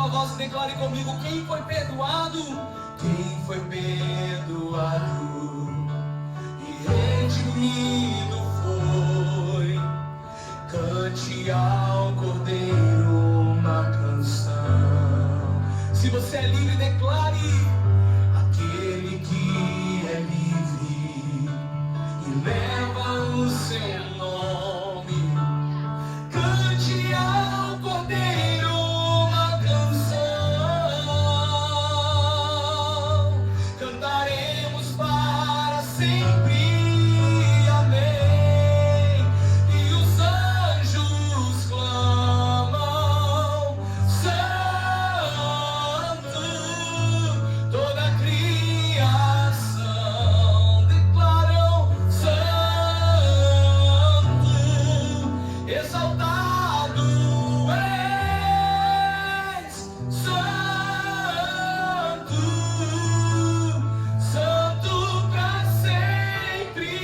tua voz e declare comigo: quem foi perdoado? Quem foi perdoado e redimido foi. Cante ao Cordeiro uma canção. Se você é livre, declare: aquele que é livre e leva o seu nome. Cante ao Cordeiro uma canção. Cantaremos para sempre. Amém. E os anjos clamam: Santo. Toda a criação declaram: Santo. Exaltado és, Santo, Santo pra sempre.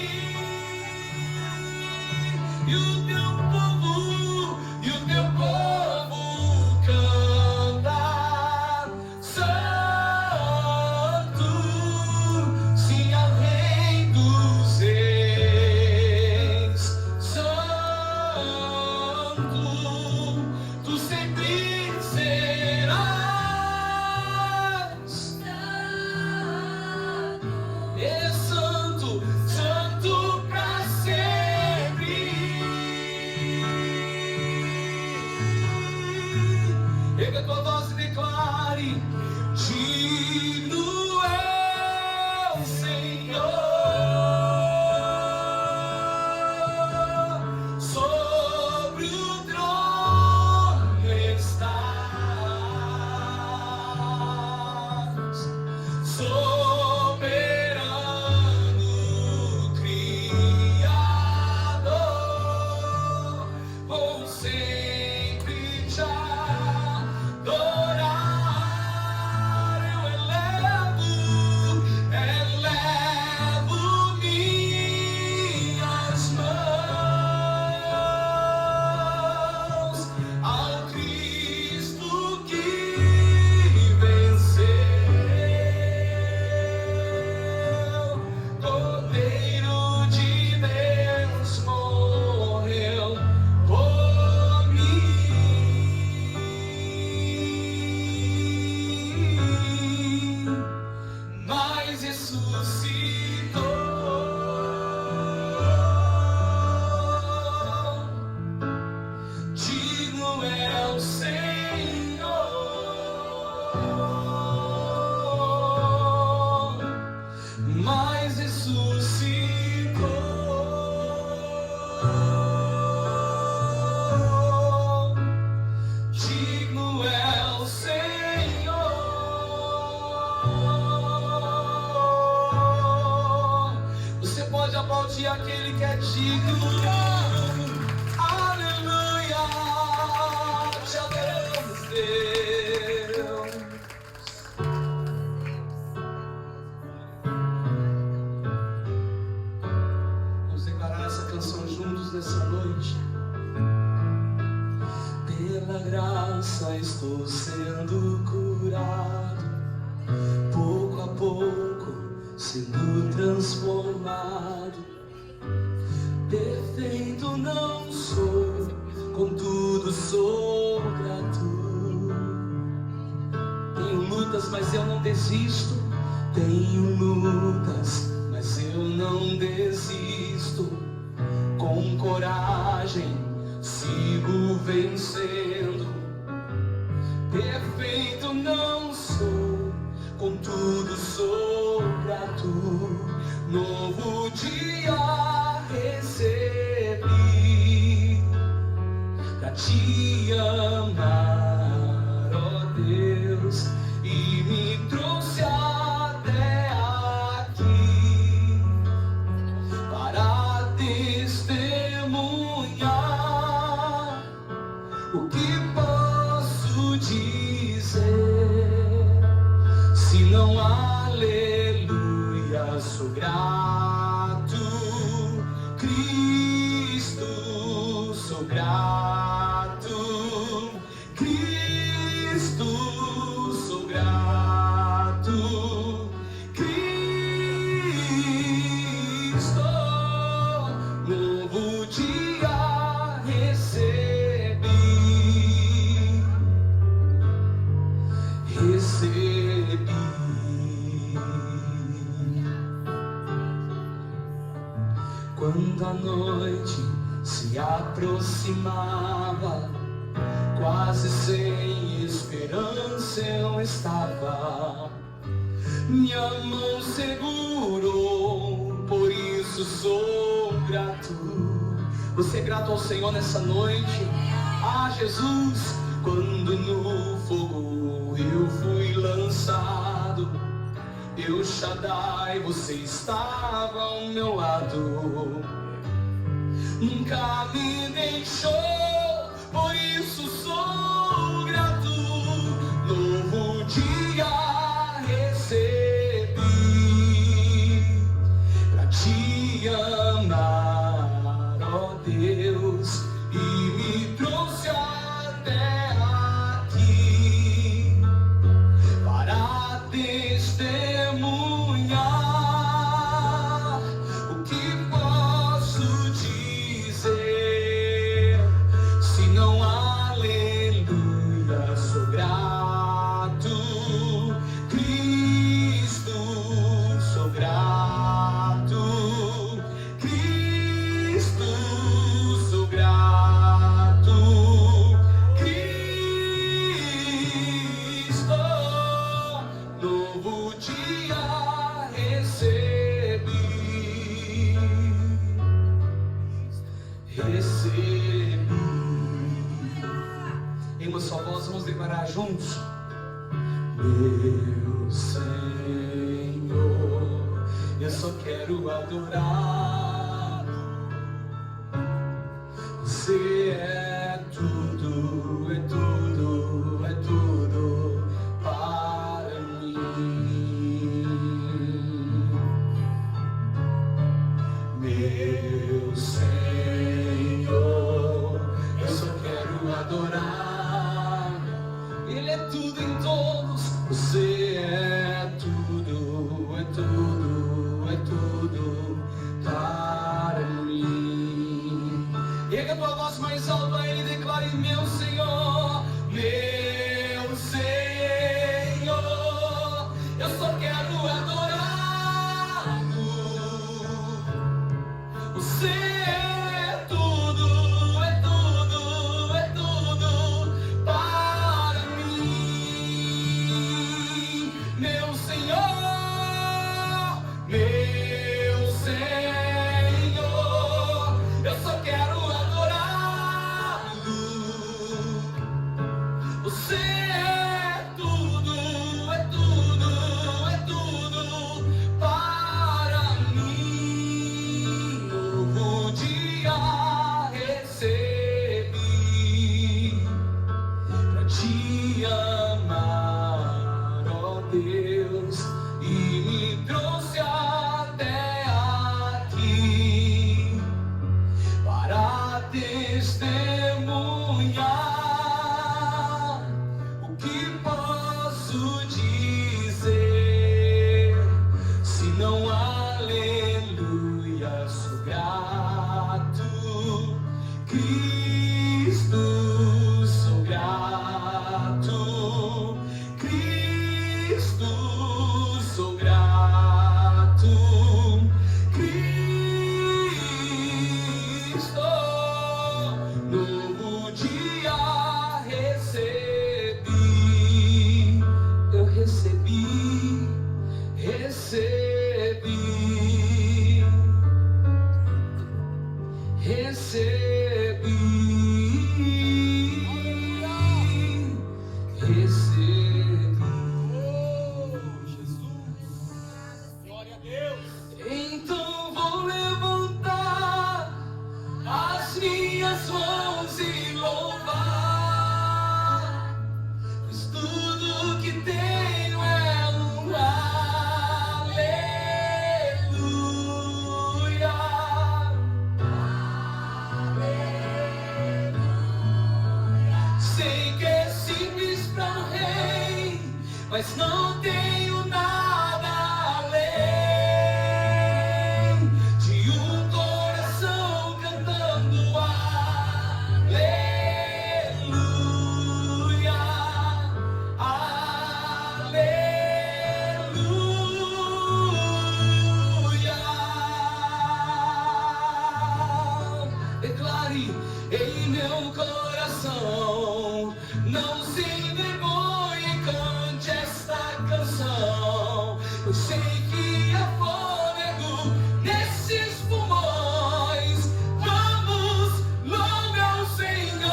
E o teu povo canta: Santo, sim, ao Rei dos Reis. Santo, tu sempre serás. É santo, santo pra sempre. Erga tua voz e declare: digno é o Senhor, sobre o trono estás, soberano Criador, vou sempre te adorar. Eu elevo minhas mãos ao Cristo que venceu. Cordeiro de Deus morreu por mim, mas ressuscitou. Digno é o Senhor, mas ressuscitou. Digno é o Senhor. Você pode aplaudir aquele que é digno. Aleluia, te adoramos, Deus. Vamos declarar essa canção juntos nessa noite. Pela graça estou sendo curado, pouco a pouco sendo transformado. Perfeito não sou, contudo sou grato. Tenho lutas, mas eu não desisto. Tenho lutas, mas eu não desisto. Com coragem sigo vencendo. Perfeito não sou, contudo sou grato. Novo dia recebi pra te amar, ó Deus, e me trouxe até aqui para testemunhar. O que posso dizer se não aleluia? Sou grato, Cristo, sou grato. aproximava, quase sem esperança eu estava. Minha mão segurou, por isso sou grato. Você é grato ao Senhor nessa noite? Ah, Jesus, quando no fogo eu fui lançado, El Shaddai, você estava ao meu lado. Nunca me deixou, por isso sou grato. Novo dia recebi pra te amar, ó Deus, e me trouxe até aqui para testemunhar. O que posso dizer, se não aleluia, sou grato. Cristo, sou grato. Cristo, sou grato. Cristo, novo dia recebi. Em uma só voz vamos declarar juntos: meu Senhor, eu só quero adorar. Você é tudo, é tudo, é tudo para mim. Meu Senhor, eu só quero adorar. Ele é tudo em todos. Você é tudo, é tudo, é tudo para mim. Erga a tua voz mais alta a Ele, declare: meu Senhor, meu Senhor, eu só quero adorá-lo. Você é tudo, é tudo, é tudo para mim. Meu Senhor, meu Senhor, eu só quero adorá-lo. Você é tudo, é tudo, é tudo para mim. Novo dia recebi pra te amar, ó Deus, e me trouxe até aqui para testemunhar. O que posso dizer, se não aleluia, sou grato. Cristo, sou grato. Cristo, sou grato. Cristo, novo dia recebi. Eu recebi, recebi, recebi, recebi. Glória a Deus. Então vou levantar as minhas mãos e louvar, pois tudo que tenho é um aleluia. Sei que é simples para o rei, mas não tenho nada além de um coração cantando aleluia, aleluia. Declare: em meu coração. Não se envergonhe, cante esta canção. Eu sei que há fôlego nesses pulmões. Vamos, louve ao Senhor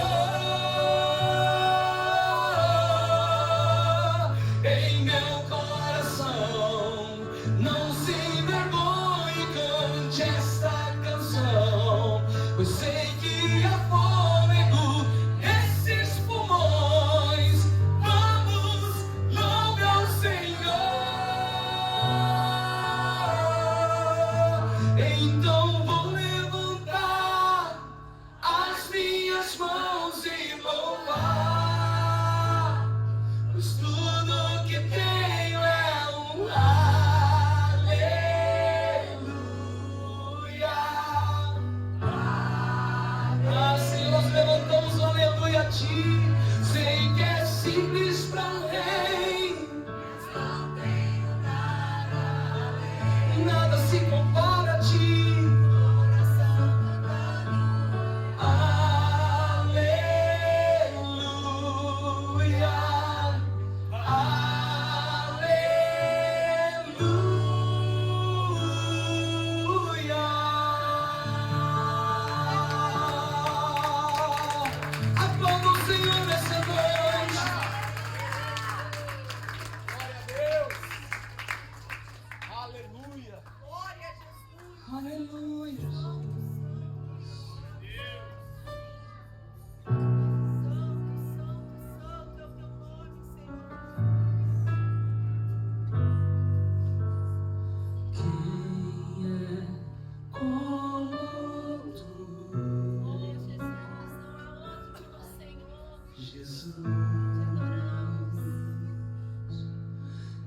em meu coração. Não se envergonhe, cante esta canção. Eu sei que há fôlego nesses pulmões. Vamos, louve ao Senhor. Então vou levantar as minhas mãos e louvar, pois tudo que tenho é um aleluia. Assim nós levantamos um aleluia a ti. Sei que é simples pra rei, nada se compara a ti. Aleluia, aleluia. Aplauda o Senhor nessa noite. Glória a Deus. Aleluia. Glória a Jesus. Aleluia. Santo é o teu nome, Senhor. Quem é como tu, Glória a Jesus. Não há outro como o Senhor. Jesus? Te adoramos.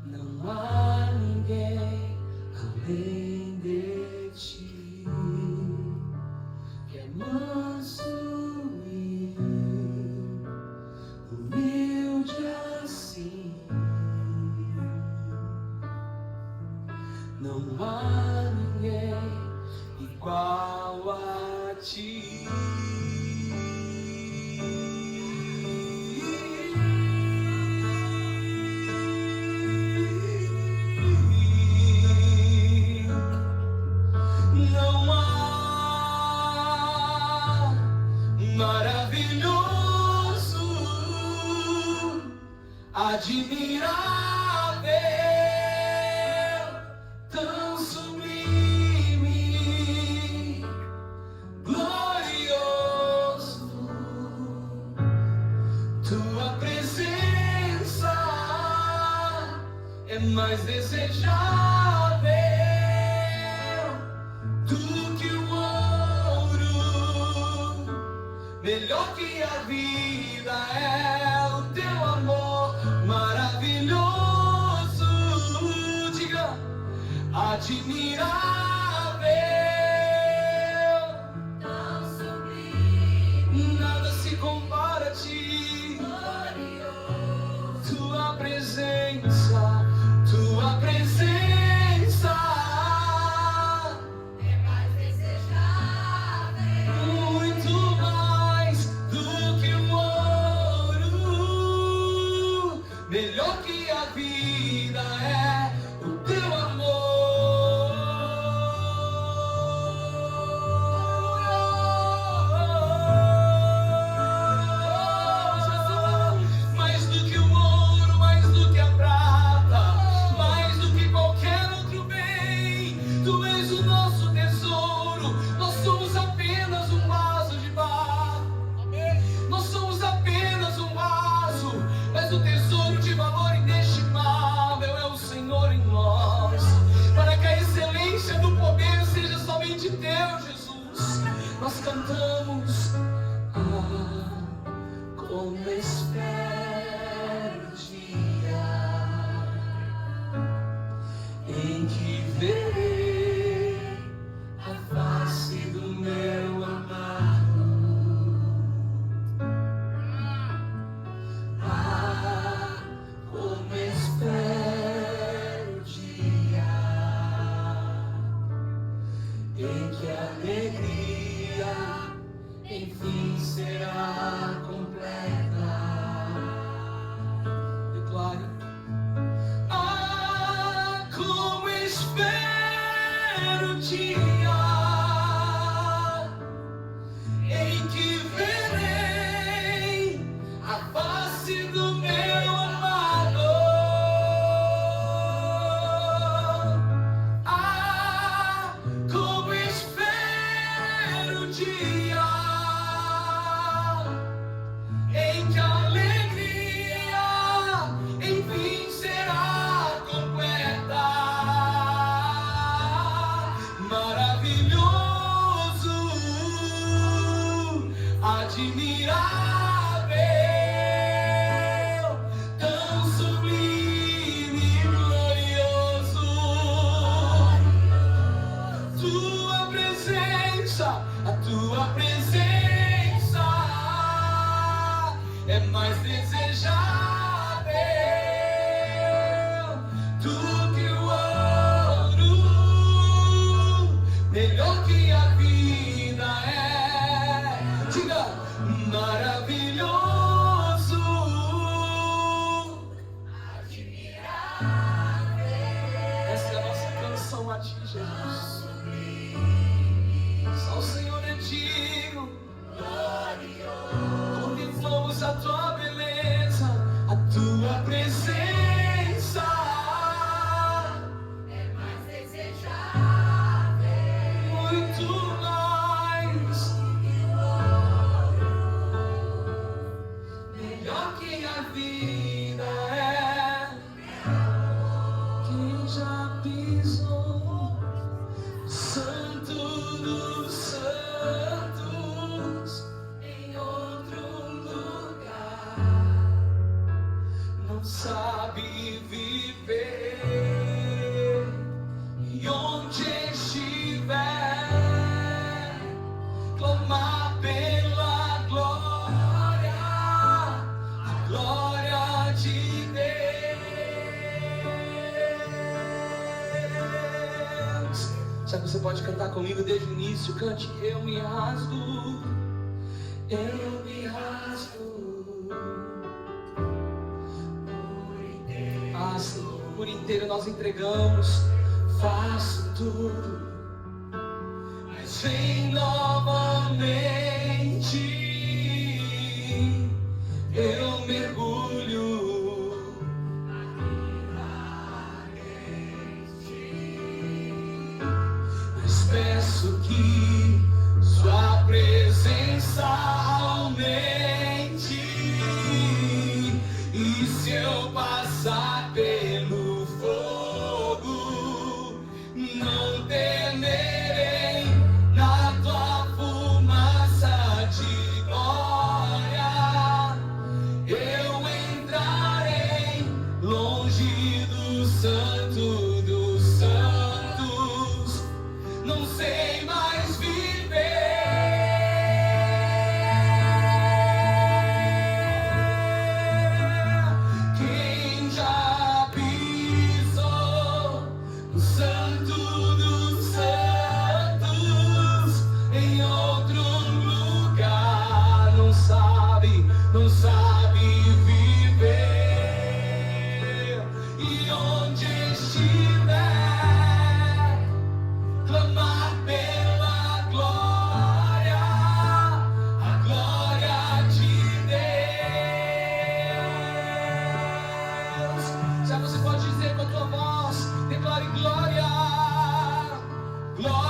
Não há ninguém além de ti, que é manso e humilde assim. Não há ninguém igual a ti. Não há maravilhoso, admirável, tão sublime, glorioso. Tua presença é mais desejável do que o ouro, melhor que a vida é o teu amor maravilhoso. Diga, admirável, Tão sublime, nada se compara a ti. glorioso. Tua presença, tua presença É mais desejável. muito mais do que o ouro, melhor que a vida é o teu amor. Mais do que o ouro, mais do que a prata, mais do que qualquer outro bem. Tu és o nosso tesouro, nós somos apenas um vaso de barro. Amém. Nós somos apenas um vaso, mas o tesouro de valor inestimável é o Senhor em nós. Para que a excelência do poder seja somente teu, Jesus. Nós cantamos, como espero o dia em que verei a face do meu amado. Como espero o dia em que a alegria enfim será completa. Declare: ah, como espero o dia em que verei a face do meu amado. Ah, como espero o dia em que a alegria enfim será completa. Maravilhoso, admirável, tão sublime e glorioso. Tua presença, a tua presença é mais desejável do que o ouro, melhor que a vida é. Diga: maravilhoso, admirável. Essa é a nossa canção a ti, Jesus. Só o Senhor é digno. Contemplamos a tua beleza, a tua presença é mais desejável, muito mais, melhor que a vida é. Quem já pisou no Santo dos Santos, em outro lugar, não sabe viver, e onde estiver, clamar pela glória, a glória de Deus. Sabe que você pode cantar comigo desde o início? Cante: eu me rasgo, eu me rasgo por inteiro nós entregamos, faço tudo, mas vem novamente, eu mergulho, mas peço que sua presença aumente, e se eu passar pelo fogo, não temerei, na tua fumaça de glória eu entrarei, longe do santo dos santos, não sei mais viver. Quem já pisou no Santo dos Santos, em outro lugar, não sabe viver, e onde estiver, clamar pela glória, a glória de Deus. Já você pode dizer com a tua voz, declare glória, glória.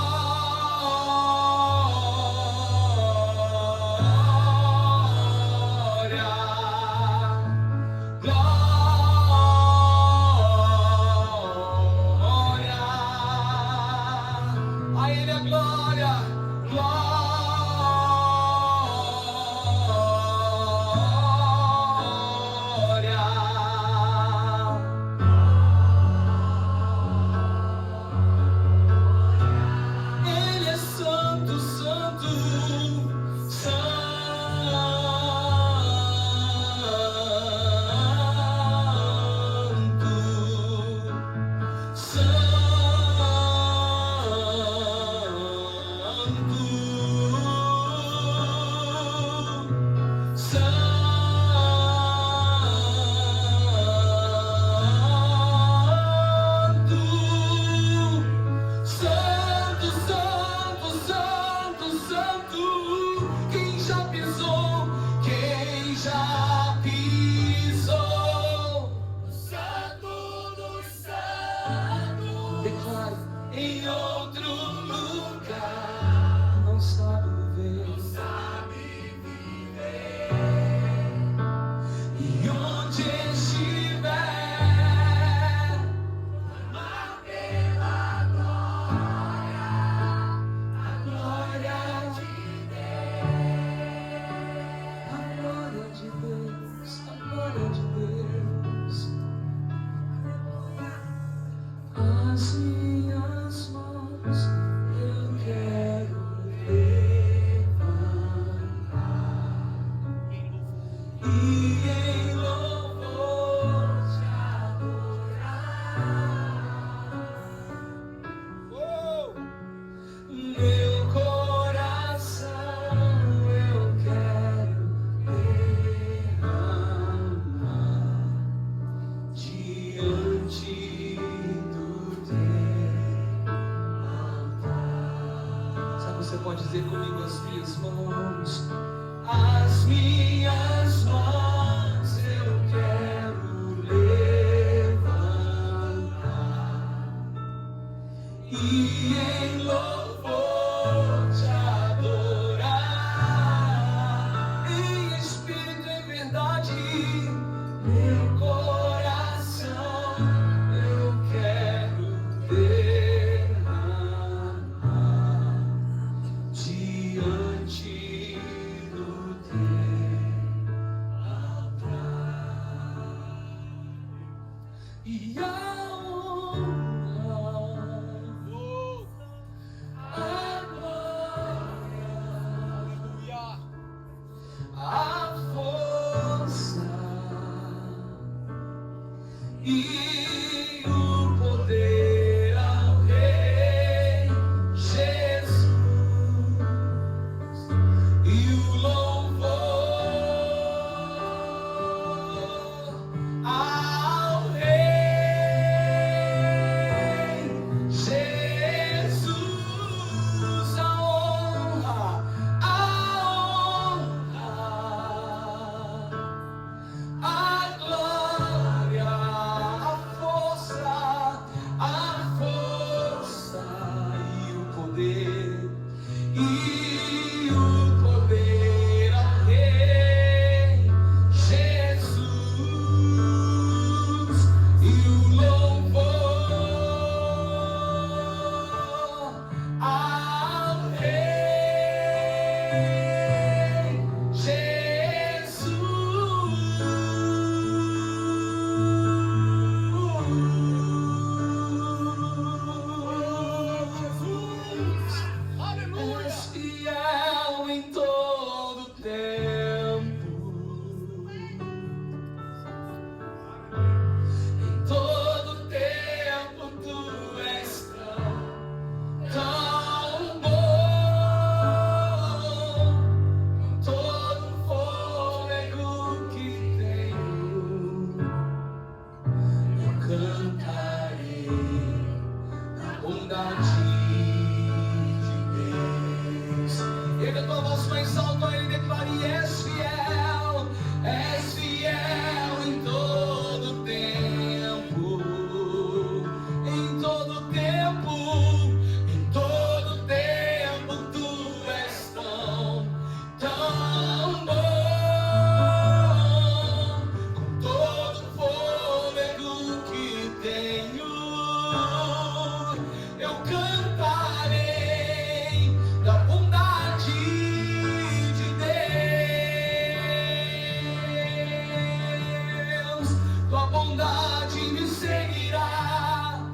bondade me seguirá,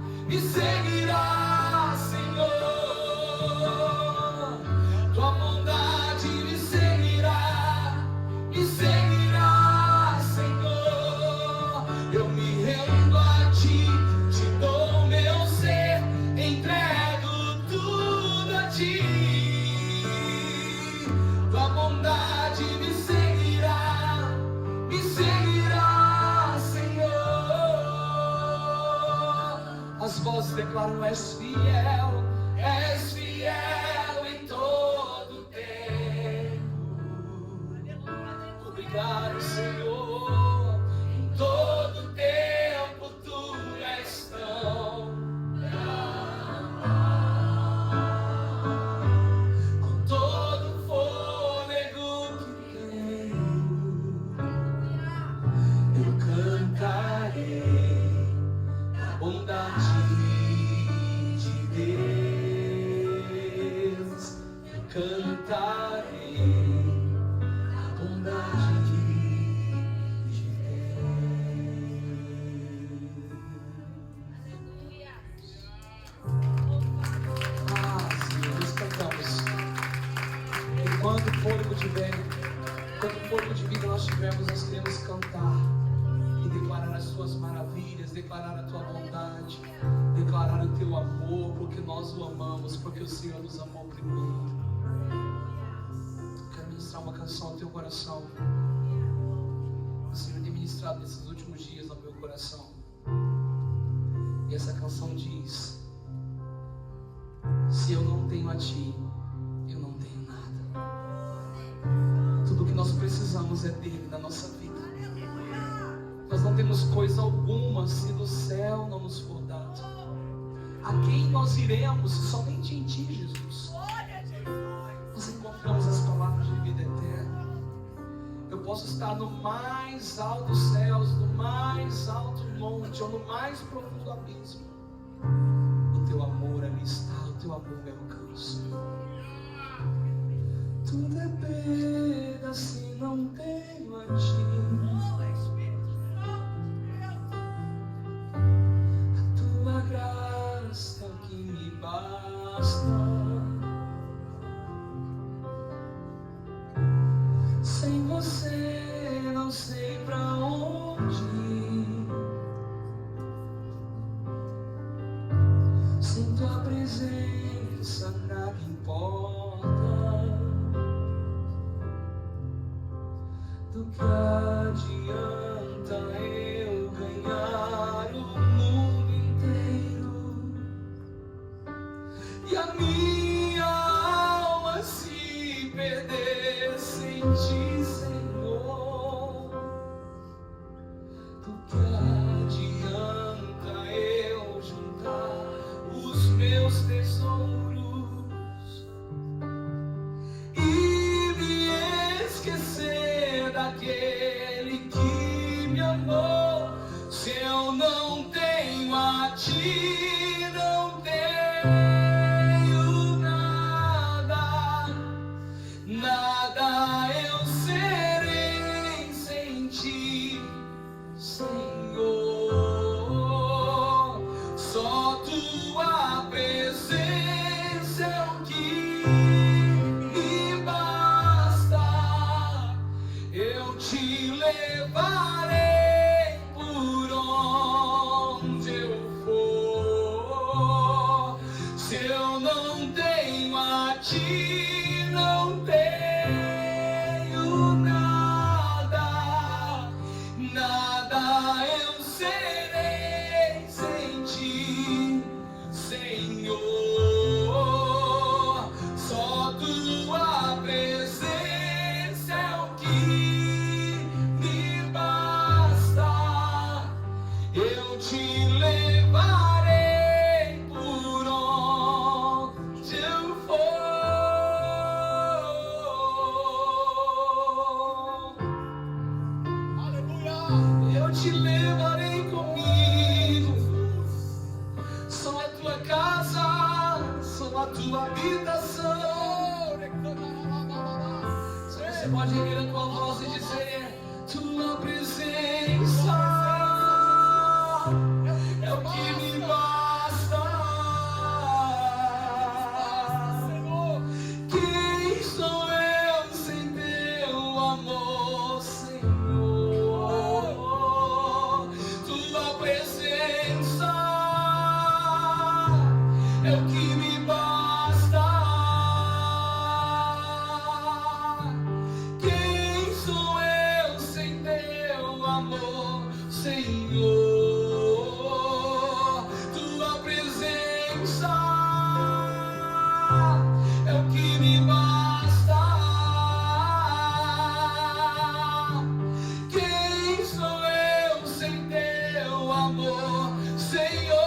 Senhor. Tua bondade me seguirá, Senhor. Eu me rendo a ti, te dou meu ser, entrego tudo a ti. Tua bondade me seguirá, Senhor. As vozes declaram: és fiel em todo tempo. Obrigado, Senhor, em todo tempo tu és tão leal. Com todo fôlego que tenho, eu cantarei a bondade de Deus. Eu cantarei a bondade de Senhor, nós cantamos. Enquanto o fôlego tiver, enquanto o fôlego de vida nós tivermos, nós queremos cantar e declarar as tuas maravilhas, declarar a tua bondade, declarar o teu amor, porque nós o amamos, porque o Senhor nos amou primeiro. Quero ministrar uma canção ao teu coração. O Senhor tem ministrado nesses últimos dias ao meu coração. E essa canção diz: se eu não tenho a ti, eu não tenho nada. Tudo que nós precisamos é dele na nossa vida. Nós não temos coisa alguma se do céu não nos for dado. A quem nós iremos? Somente em ti, Jesus. Nós encontramos as palavras de vida eterna. Eu posso estar no mais alto dos céus, no mais alto monte, ou no mais profundo abismo. O teu amor ali está, o teu amor me alcança. Tudo é perda se não tenho a ti. A tua graça que me basta. Sem você não sei pra onde ir. Sem tua presença nada importa. Do que adianta eu ganhar o mundo inteiro e a minha alma se perder sem ti, Senhor? Do que adianta eu juntar os meus tesouros e me esquecer daquele que me amou? Se eu não tenho a ti, não tenho nada, nada eu serei sem ti, Senhor. Só tua presença é o que me basta. Eu te levarei por onde eu for. Se eu não tenho a ti, não tenho nada, nada eu serei sem ti, Senhor. Só tua presença é o que me basta. Eu te levarei por onde eu for. Aleluia! Eu te levarei comigo. Sou a tua casa, sou a tua habitação. Você pode erguer a tua voz e dizer: tua presença é o que me basta. Quem sou eu sem teu amor, Senhor? Tua presença é o que me basta. Quem sou eu sem teu amor, Senhor? Tua presença é o que me basta. Quem sou eu sem teu amor, Senhor?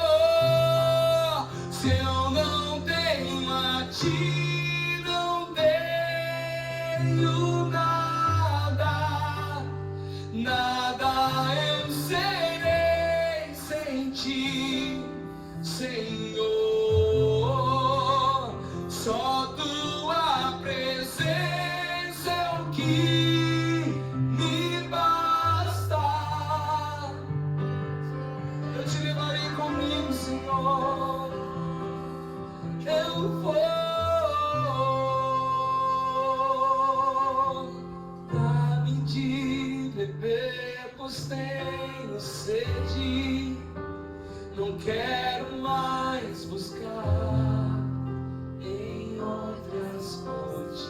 Se eu não tenho a ti, não tenho nada, nada eu serei sem ti, Senhor. Só tua presença é o que me basta. Eu te levarei comigo, Senhor. Eu vou dar-me de beber, pois tenho sede. Não quero mais buscar em outras fontes.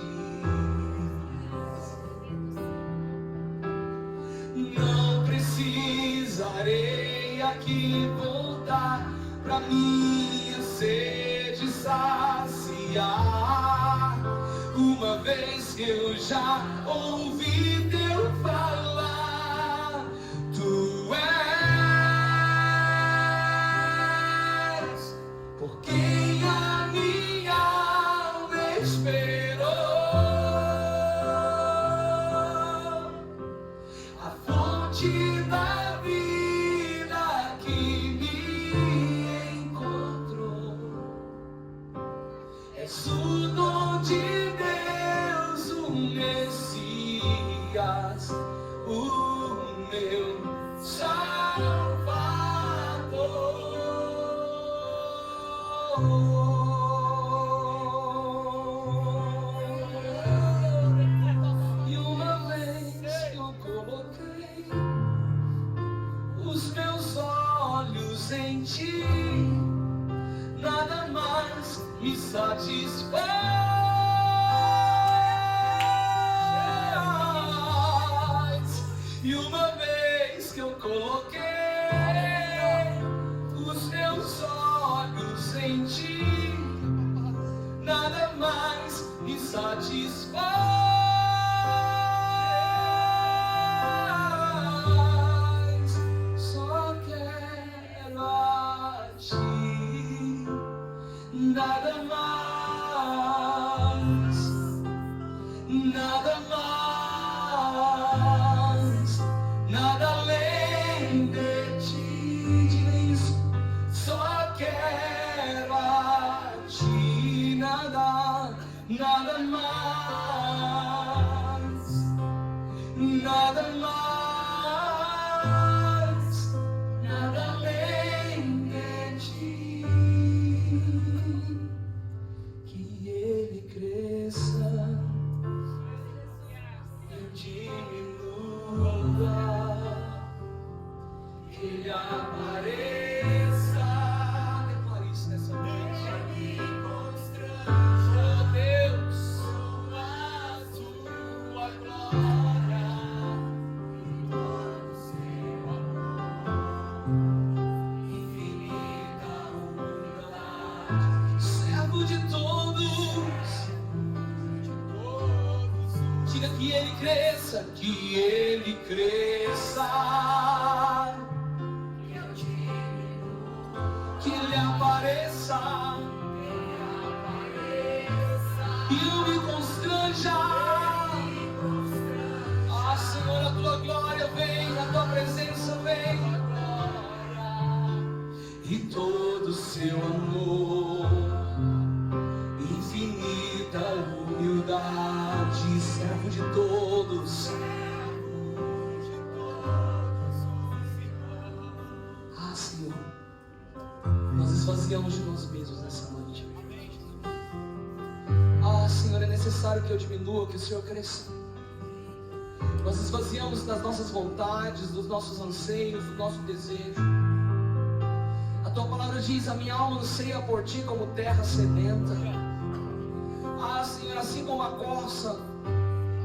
Não precisarei aqui voltar pra minha sede saciar, uma vez que eu já ouvi teu falar. Tu és por quem a minha alma esperou, a fonte da vida que me encontrou. És o dom de Deus, o Messias, o meu Salvador. E uma vez que eu coloquei os meus olhos em ti, nada mais me satisfaz. E uma vez que eu coloquei os meus olhos em ti, nada mais me satisfaz. Só quero a ti, nada mais, nada mais, nada além de ti. Diz, só quero a ti, nada, nada mais, nada mais, nada além de ti. Que ele cresça, eu diminua, que ele apareça. Declare isso nessa noite. Oh Deus, a tua glória, todo seu amor, infinita humildade, servo de todos. Diga que ele cresça, que ele cresça, que ele apareça, e eu me constranja. Ah, Senhor, a tua glória vem, a tua presença vem, e todo o seu amor, infinita humildade, servo de todos. Ah, esvaziamos de nós mesmos nessa noite. Senhor, é necessário que eu diminua, que o Senhor cresça. Nós esvaziamos das nossas vontades, dos nossos anseios, do nosso desejo. A tua palavra diz: a minha alma anseia por ti como terra sedenta. Senhor, assim como a corça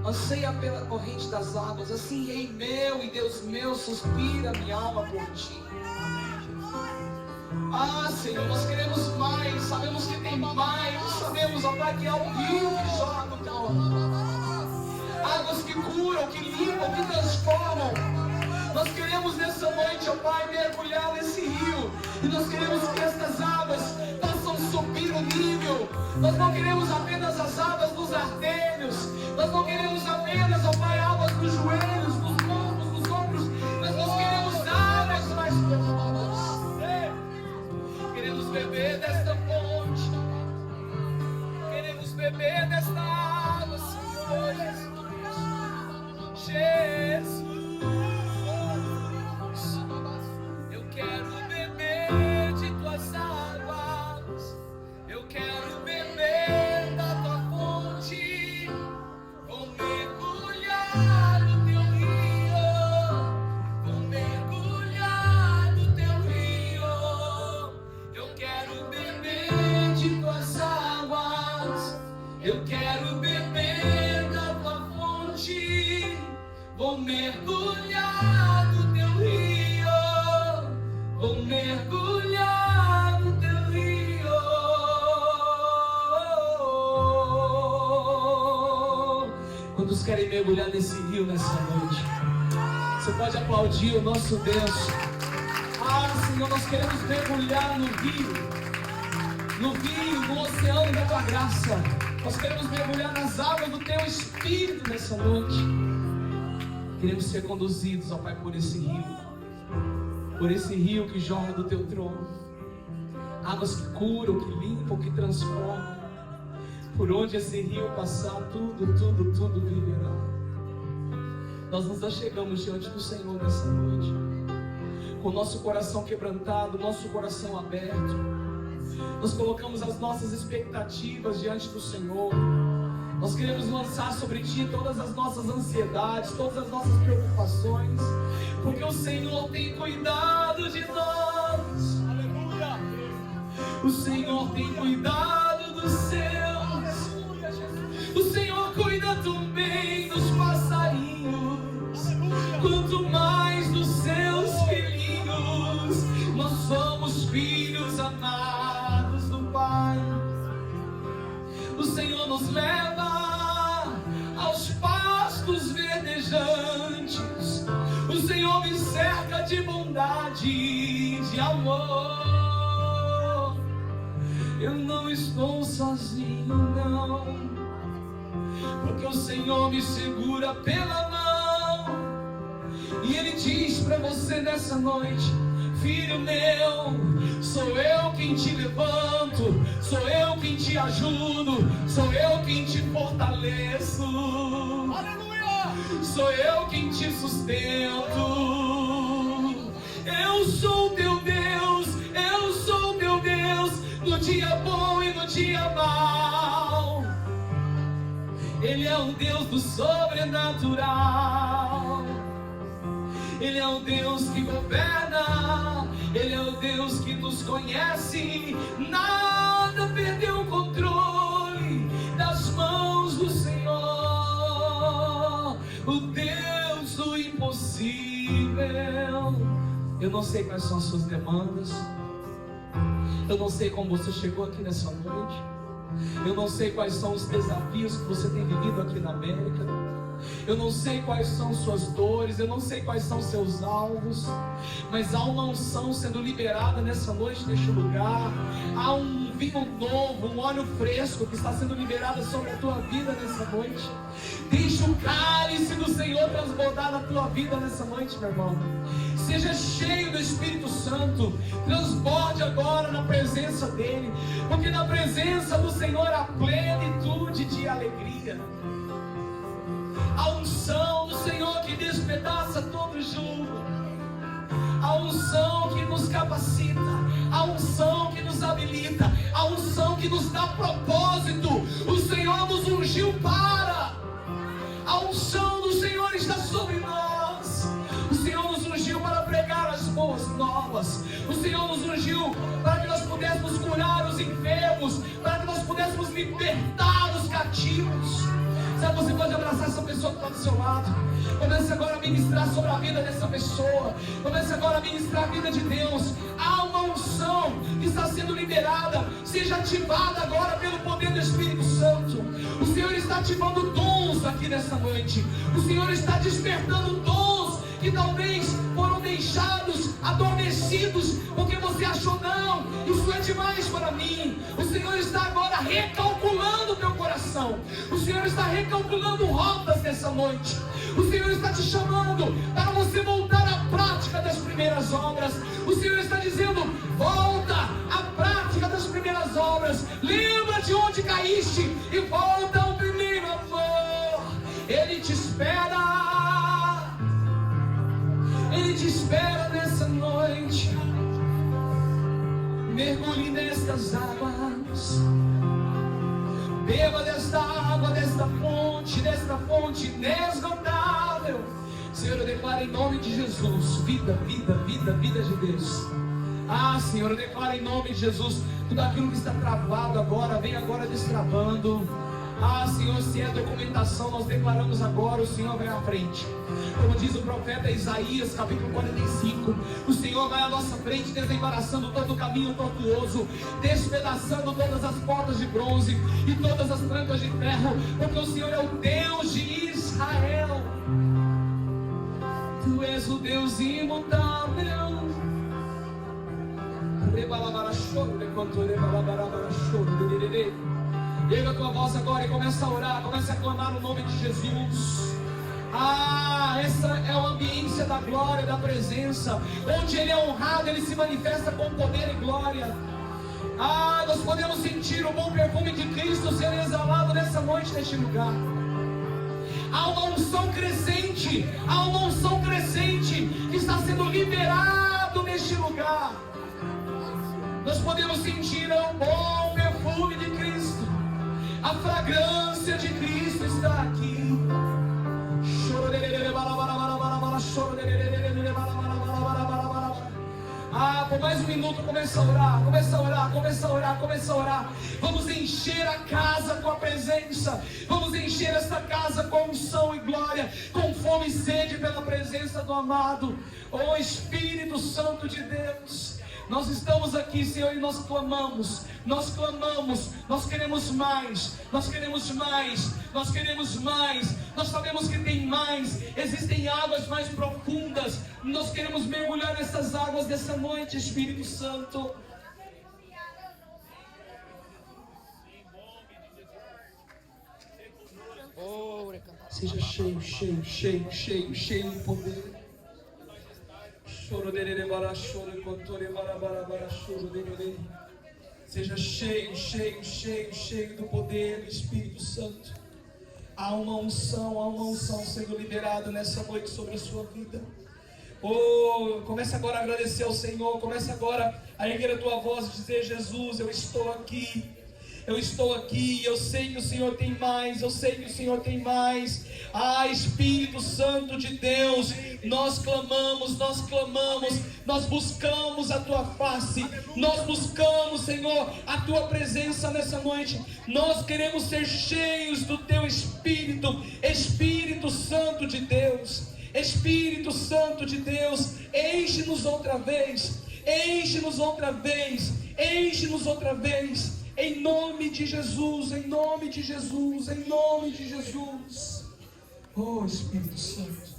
anseia pela corrente das águas, assim, Rei meu e Deus meu, suspira minha alma por ti. Senhor, nós queremos mais, sabemos que tem mais, sabemos, ó Pai, que há um rio que jorra do teu lado. Águas que curam, que limpam, que transformam. Nós queremos nessa noite, ó Pai, mergulhar nesse rio. E nós queremos que estas águas possam subir o nível. Nós não queremos apenas as águas dos artérios. Nós não queremos apenas, ó Pai, águas dos joelhos, dos lombos, dos ombros. Mas nós queremos águas mais profundas. Queremos beber desta fonte. Queremos beber desta água, Senhor Jesus. Eu quero beber de tuas águas. Eu quero beber da tua fonte. Vou mergulhar no teu rio. Vou mergulhar no teu rio. Eu quero beber de tuas águas. Eu quero beber da tua fonte. Vou mergulhar no teu rio. Vou mergulhar no teu rio. Quantos querem mergulhar nesse rio nessa noite? Você pode aplaudir o nosso Deus. Senhor, nós queremos mergulhar no rio, no oceano da tua graça. Nós queremos mergulhar nas águas do teu Espírito nessa noite. Queremos ser conduzidos, ó Pai, por esse rio que jorra do teu trono. Águas que curam, que limpam, que transformam. Por onde esse rio passar, tudo viverá. Nós nos achegamos diante do Senhor nessa noite, com o nosso coração quebrantado, nosso coração aberto. Nós colocamos as nossas expectativas diante do Senhor. Nós queremos lançar sobre Ti todas as nossas ansiedades, todas as nossas preocupações, porque o Senhor tem cuidado de nós. Aleluia! O Senhor tem cuidado dos seus. O Senhor cuida também dos passarinhos. Quanto mais dos seus filhinhos. Nós somos filhos amados do Pai. O Senhor nos leva aos pastos verdejantes. O Senhor me cerca de bondade e de amor. Eu não estou sozinho, não, porque o Senhor me segura pela mão. E Ele diz para você nessa noite: filho meu, sou eu quem te levanto, sou eu quem te ajudo, sou eu quem te fortaleço. Aleluia! Sou eu quem te sustento. Eu sou teu Deus, eu sou teu Deus, no dia bom e no dia mau. Ele é um Deus do sobrenatural. Ele é o Deus que governa, Ele é o Deus que nos conhece. Nada perdeu o controle das mãos do Senhor, o Deus do impossível. Eu não sei quais são as suas demandas, eu não sei como você chegou aqui nessa noite, eu não sei quais são os desafios que você tem vivido aqui na América. Eu não sei quais são suas dores, eu não sei quais são seus alvos, mas há uma unção sendo liberada nessa noite, neste lugar. Há um vinho novo, um óleo fresco que está sendo liberado sobre a tua vida nessa noite. Deixa o cálice do Senhor transbordar na tua vida nessa noite, meu irmão. Seja cheio do Espírito Santo, transborde agora na presença dEle, porque na presença do Senhor há plenitude de alegria. A unção do Senhor que despedaça todo jugo, a unção que nos capacita, a unção que nos capacita, a unção que nos dá propósito. O Senhor nos ungiu para. A unção do Senhor está sobre nós. O Senhor nos ungiu para pregar as boas novas. O Senhor nos ungiu para que nós pudéssemos curar os enfermos, para que nós pudéssemos libertar os cativos. Sabe, você pode abraçar essa pessoa que está do seu lado. Comece agora a ministrar sobre a vida dessa pessoa. Comece agora a ministrar a vida de Deus. Há uma unção que está sendo liberada. Seja ativada agora pelo poder do Espírito Santo. O Senhor está ativando dons aqui nessa noite. O Senhor está despertando dons que talvez foram deixados adormecidos, porque você achou, não, isso é demais para mim. O Senhor está agora recalculando o teu coração. O Senhor está recalculando rotas nessa noite. O Senhor está te chamando para você voltar à prática das primeiras obras. O Senhor está dizendo, volta à prática das primeiras obras. Lembra de onde caíste e volta ao primeiro amor. Ele te espera. Ele te espera nessa noite. Mergulhe nestas águas. Beba desta água, desta fonte inesgotável. Senhor, eu declaro em nome de Jesus, vida, vida, vida, vida de Deus. Ah, Senhor, eu declaro em nome de Jesus, tudo aquilo que está travado agora, vem agora destravando. Ah, Senhor, se é documentação, nós declaramos agora, o Senhor vai à frente. Como diz o profeta Isaías, capítulo 45, o Senhor vai à nossa frente, desembaraçando todo o caminho tortuoso, despedaçando todas as portas de bronze e todas as trancas de ferro, porque o Senhor é o Deus de Israel. Tu és o Deus imutável. Erga a tua voz agora e começa a orar, começa a clamar no nome de Jesus. Ah, essa é a ambiência da glória, da presença. Onde Ele é honrado, Ele se manifesta com poder e glória. Ah, nós podemos sentir o bom perfume de Cristo ser exalado nessa noite, neste lugar. Há uma unção crescente, há uma unção crescente que está sendo liberado neste lugar. Nós podemos sentir o bom perfume de Cristo. A fragrância de Cristo está aqui. Ah, por mais um minuto, começa a orar, começa a orar, começa a orar, começa a orar. Vamos encher a casa com a presença. Vamos encher esta casa com unção e glória, com fome e sede pela presença do amado. Oh Espírito Santo de Deus, nós estamos aqui, Senhor, e nós clamamos, nós queremos mais, nós queremos mais, nós queremos mais, nós sabemos que tem mais, existem águas mais profundas, nós queremos mergulhar nessas águas dessa noite, Espírito Santo. Seja cheio, cheio, cheio, cheio, cheio de poder. Seja cheio, cheio, cheio, cheio do poder do Espírito Santo. Há uma unção sendo liberada nessa noite sobre a sua vida. Oh, comece agora a agradecer ao Senhor. Comece agora a erguer a tua voz e dizer: Jesus, eu estou aqui. Eu estou aqui, eu sei que o Senhor tem mais, eu sei que o Senhor tem mais. Ah, Espírito Santo de Deus, nós clamamos, nós buscamos a Tua face, nós buscamos, Senhor, a Tua presença nessa noite. Nós queremos ser cheios do Teu Espírito, Espírito Santo de Deus. Espírito Santo de Deus, enche-nos outra vez, enche-nos outra vez, enche-nos outra vez. Em nome de Jesus, em nome de Jesus, em nome de Jesus. Oh Espírito Santo,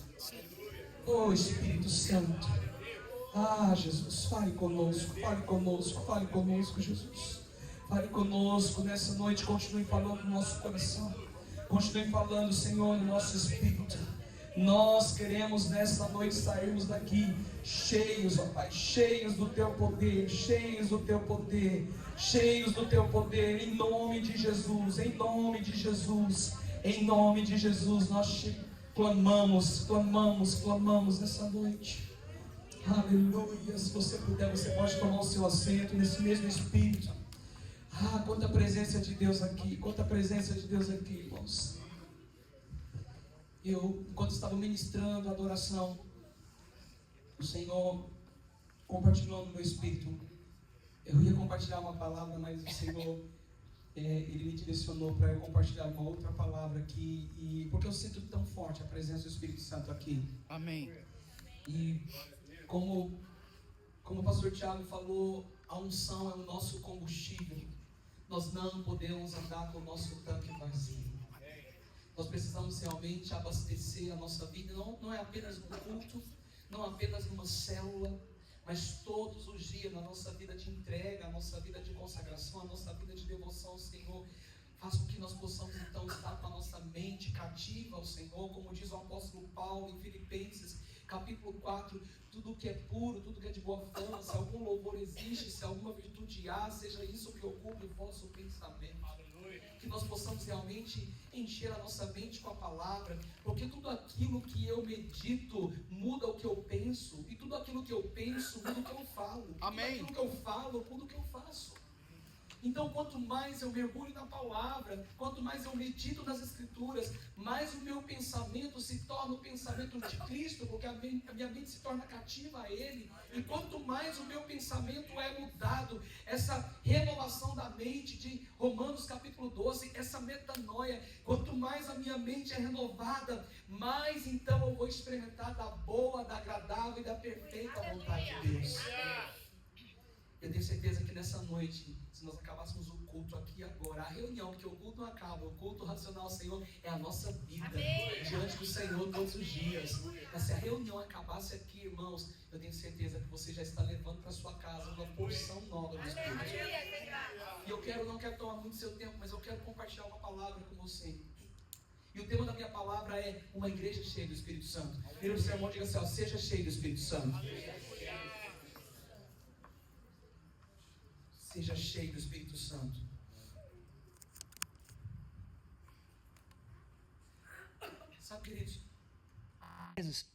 oh Espírito Santo. Ah, Jesus, fale conosco, Jesus. Fale conosco nessa noite, continue falando no nosso coração. Continue falando, Senhor, no nosso espírito. Nós queremos nessa noite sairmos daqui cheios, ó Pai, cheios do Teu poder, cheios do Teu poder, cheios do Teu poder, em nome de Jesus, em nome de Jesus, em nome de Jesus. Nós te clamamos nessa noite. Aleluia. Se você puder, você pode tomar o seu assento nesse mesmo espírito. Ah, quanta presença de Deus aqui, quanta presença de Deus aqui, irmãos. Enquanto estava ministrando a adoração, o Senhor compartilhou no meu espírito. Eu ia compartilhar uma palavra, mas o Senhor, Ele me direcionou para eu compartilhar uma outra palavra aqui, porque eu sinto tão forte a presença do Espírito Santo aqui. Amém. E como o pastor Tiago falou, a unção é o nosso combustível. Nós não podemos andar com o nosso tanque vazio. Nós precisamos realmente abastecer a nossa vida, não é apenas no culto, não apenas numa célula, mas todos os dias na nossa vida de entrega, a nossa vida de consagração, a nossa vida de devoção ao Senhor. Faz com que nós possamos então estar com a nossa mente cativa ao Senhor, como diz o apóstolo Paulo em Filipenses, capítulo 4, tudo que é puro, tudo que é de boa fama, se algum louvor existe, se alguma virtude há, seja isso que ocupe o vosso pensamento. Que nós possamos realmente encher a nossa mente com a palavra, porque tudo aquilo que eu medito muda o que eu penso, e tudo aquilo que eu penso muda o que eu falo. Amém. Tudo aquilo que eu falo muda o que eu faço. Então, quanto mais eu mergulho na palavra, quanto mais eu medito nas Escrituras, mais o meu pensamento se torna o pensamento de Cristo, porque a minha mente se torna cativa a Ele. E quanto mais o meu pensamento é mudado, essa renovação da mente de Romanos capítulo 12, essa metanoia, quanto mais a minha mente é renovada, mais então eu vou experimentar da boa, da agradável e da perfeita vontade de Deus. Eu tenho certeza que nessa noite, se nós acabássemos o culto aqui agora, a reunião, porque o culto não acaba, o culto racional ao Senhor é a nossa vida. Amém. Diante do Senhor todos os dias. Mas se a reunião acabasse aqui, irmãos, eu tenho certeza que você já está levando para sua casa uma porção nova do Espírito. E eu não quero tomar muito seu tempo, mas eu quero compartilhar uma palavra com você. E o tema da minha palavra é uma igreja cheia do Espírito Santo. Vira o seu irmão e diga assim, ó, seja cheio do Espírito Santo. Seja cheio do Espírito Santo. Sabe, queridos, às vezes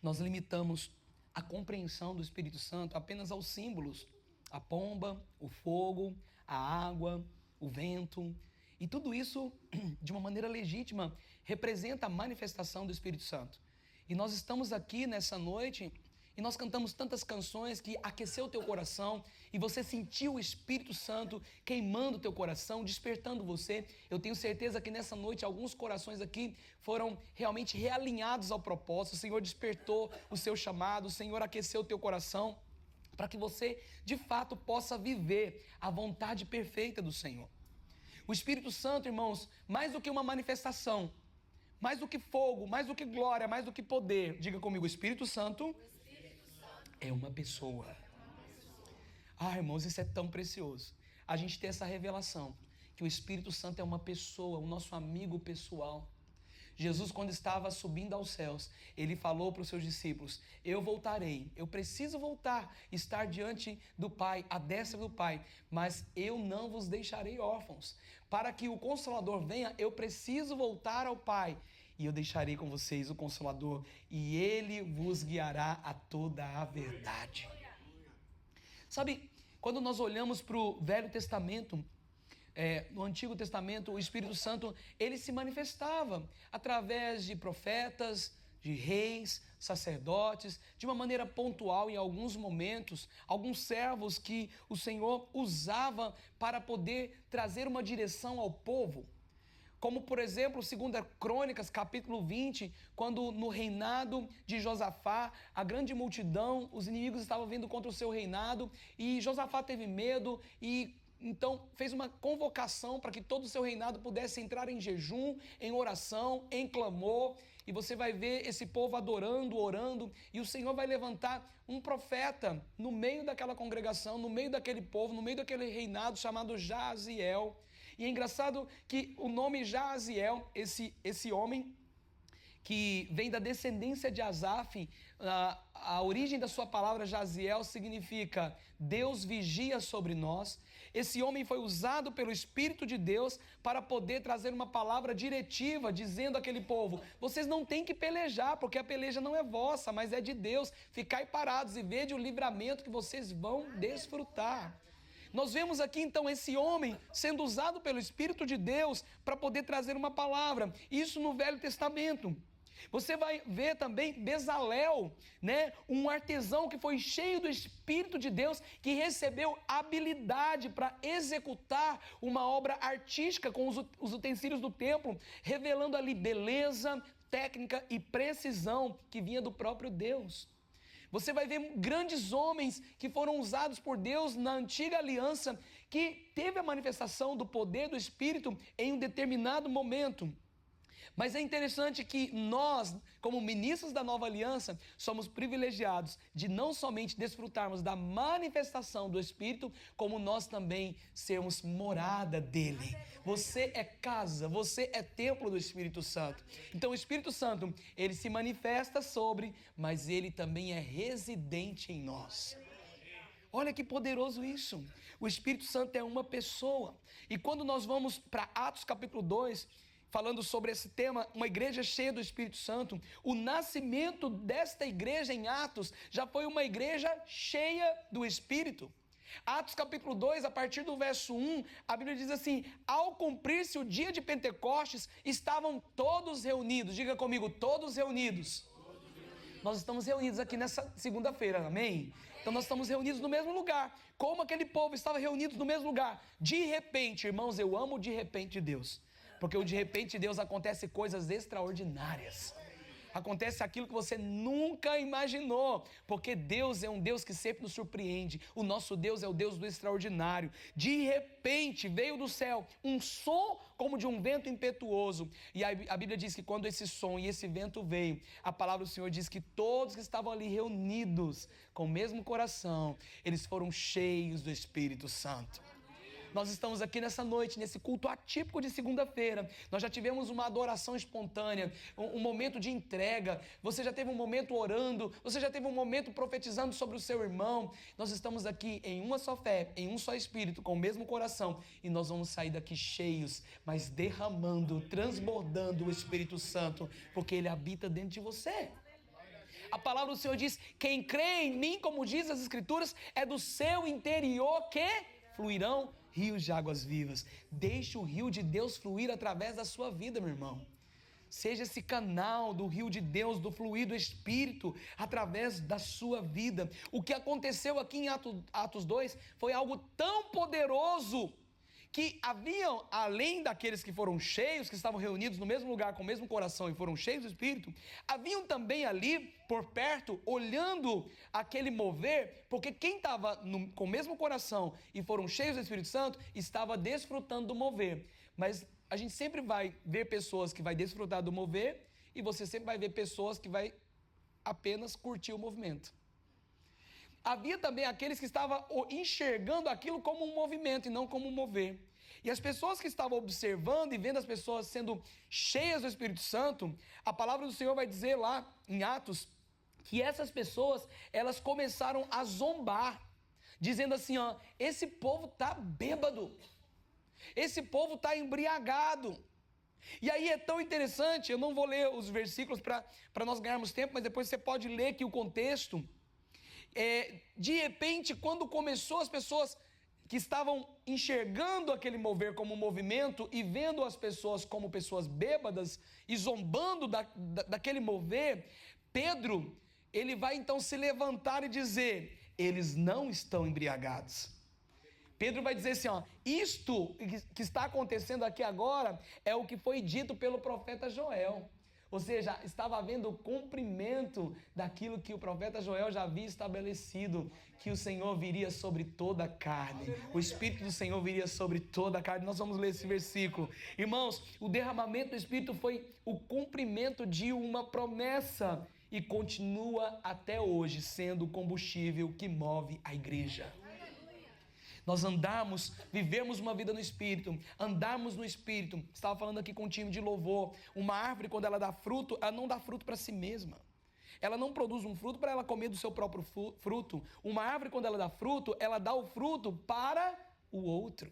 nós limitamos a compreensão do Espírito Santo apenas aos símbolos: a pomba, o fogo, a água, o vento. E tudo isso, de uma maneira legítima, representa a manifestação do Espírito Santo. E nós estamos aqui nessa noite e nós cantamos tantas canções que aqueceu o teu coração e você sentiu o Espírito Santo queimando o teu coração, despertando você. Eu tenho certeza que nessa noite alguns corações aqui foram realmente realinhados ao propósito. O Senhor despertou o seu chamado, o Senhor aqueceu o teu coração para que você de fato possa viver a vontade perfeita do Senhor. O Espírito Santo, irmãos, mais do que uma manifestação, mais do que fogo, mais do que glória, mais do que poder, diga comigo, o Espírito Santo é uma pessoa. Ah, irmãos, isso é tão precioso. A gente ter essa revelação que o Espírito Santo é uma pessoa, o nosso amigo pessoal. Jesus, quando estava subindo aos céus, ele falou para os seus discípulos: eu voltarei, eu preciso voltar, estar diante do Pai, à destra do Pai, mas eu não vos deixarei órfãos. Para que o Consolador venha, eu preciso voltar ao Pai. E eu deixarei com vocês o Consolador, e Ele vos guiará a toda a verdade. Sabe, quando nós olhamos para o Velho Testamento, no Antigo Testamento, o Espírito Santo, ele se manifestava através de profetas, de reis, sacerdotes, de uma maneira pontual em alguns momentos, alguns servos que o Senhor usava para poder trazer uma direção ao povo. Como, por exemplo, 2 Crônicas, capítulo 20, quando no reinado de Josafá, a grande multidão, os inimigos estavam vindo contra o seu reinado, e Josafá teve medo e então fez uma convocação para que todo o seu reinado pudesse entrar em jejum, em oração, em clamor, e você vai ver esse povo adorando, orando, e o Senhor vai levantar um profeta no meio daquela congregação, no meio daquele povo, no meio daquele reinado chamado Jaziel. E é engraçado que o nome Jaziel, esse homem que vem da descendência de Asaf, a origem da sua palavra Jaziel significa Deus vigia sobre nós. Esse homem foi usado pelo Espírito de Deus para poder trazer uma palavra diretiva, dizendo àquele povo: vocês não têm que pelejar, porque a peleja não é vossa, mas é de Deus. Ficai parados e vede o livramento que vocês vão desfrutar. Nós vemos aqui então esse homem sendo usado pelo Espírito de Deus para poder trazer uma palavra. Isso no Velho Testamento. Você vai ver também Bezalel, né? Um artesão que foi cheio do Espírito de Deus, que recebeu habilidade para executar uma obra artística com os utensílios do templo, revelando ali beleza, técnica e precisão que vinha do próprio Deus. Você vai ver grandes homens que foram usados por Deus na antiga aliança, que teve a manifestação do poder do Espírito em um determinado momento. Mas é interessante que nós, como ministros da nova aliança, somos privilegiados de não somente desfrutarmos da manifestação do Espírito, como nós também sermos morada dele. Você é casa, você é templo do Espírito Santo. Então o Espírito Santo, ele se manifesta sobre, mas ele também é residente em nós. Olha que poderoso isso. O Espírito Santo é uma pessoa. E quando nós vamos para Atos capítulo 2, falando sobre esse tema, uma igreja cheia do Espírito Santo, o nascimento desta igreja em Atos já foi uma igreja cheia do Espírito. Atos capítulo 2, a partir do verso 1, a Bíblia diz assim: ao cumprir-se o dia de Pentecostes, estavam todos reunidos. Diga comigo, todos reunidos. Nós estamos reunidos aqui nessa segunda-feira, amém? Então nós estamos reunidos no mesmo lugar, como aquele povo estava reunido no mesmo lugar. De repente, irmãos, eu amo o de repente de Deus. Porque o de repente de Deus acontece coisas extraordinárias. Acontece aquilo que você nunca imaginou. Porque Deus é um Deus que sempre nos surpreende. O nosso Deus é o Deus do extraordinário. De repente veio do céu um som como de um vento impetuoso. E a Bíblia diz que quando esse som e esse vento veio, a palavra do Senhor diz que todos que estavam ali reunidos com o mesmo coração, eles foram cheios do Espírito Santo. Nós estamos aqui nessa noite, nesse culto atípico de segunda-feira. Nós já tivemos uma adoração espontânea, um momento de entrega. Você já teve um momento orando, você já teve um momento profetizando sobre o seu irmão. Nós estamos aqui em uma só fé, em um só Espírito, com o mesmo coração. E nós vamos sair daqui cheios, mas derramando, transbordando o Espírito Santo, porque Ele habita dentro de você. A palavra do Senhor diz: quem crê em mim, como diz as Escrituras, é do seu interior que fluirão rios de águas vivas. Deixe o rio de Deus fluir através da sua vida, meu irmão. Seja esse canal do rio de Deus, do fluir do Espírito, através da sua vida. O que aconteceu aqui em Atos 2 foi algo tão poderoso, que haviam, além daqueles que foram cheios, que estavam reunidos no mesmo lugar, com o mesmo coração e foram cheios do Espírito, haviam também ali, por perto, olhando aquele mover, porque quem estava com o mesmo coração e foram cheios do Espírito Santo, estava desfrutando do mover. Mas a gente sempre vai ver pessoas que vai desfrutar do mover, e você sempre vai ver pessoas que vai apenas curtir o movimento. Havia também aqueles que estavam enxergando aquilo como um movimento e não como um mover. E as pessoas que estavam observando e vendo as pessoas sendo cheias do Espírito Santo, a palavra do Senhor vai dizer lá em Atos, que essas pessoas, elas começaram a zombar, dizendo assim, ó, esse povo está bêbado, esse povo está embriagado. E aí é tão interessante, eu não vou ler os versículos para nós ganharmos tempo, mas depois você pode ler aqui o contexto. De repente, quando começou, as pessoas que estavam enxergando aquele mover como um movimento e vendo as pessoas como pessoas bêbadas e zombando daquele mover, Pedro, ele vai então se levantar e dizer: eles não estão embriagados. Pedro vai dizer assim, ó, isto que está acontecendo aqui agora é o que foi dito pelo profeta Joel. Ou seja, estava havendo o cumprimento daquilo que o profeta Joel já havia estabelecido, que o Senhor viria sobre toda a carne. O Espírito do Senhor viria sobre toda a carne. Nós vamos ler esse versículo. Irmãos, o derramamento do Espírito foi o cumprimento de uma promessa e continua até hoje sendo o combustível que move a igreja. Nós andarmos, vivemos uma vida no Espírito, andarmos no Espírito. Estava falando aqui com um time de louvor. Uma árvore, quando ela dá fruto, ela não dá fruto para si mesma. Ela não produz um fruto para ela comer do seu próprio fruto. Uma árvore, quando ela dá fruto, ela dá o fruto para o outro.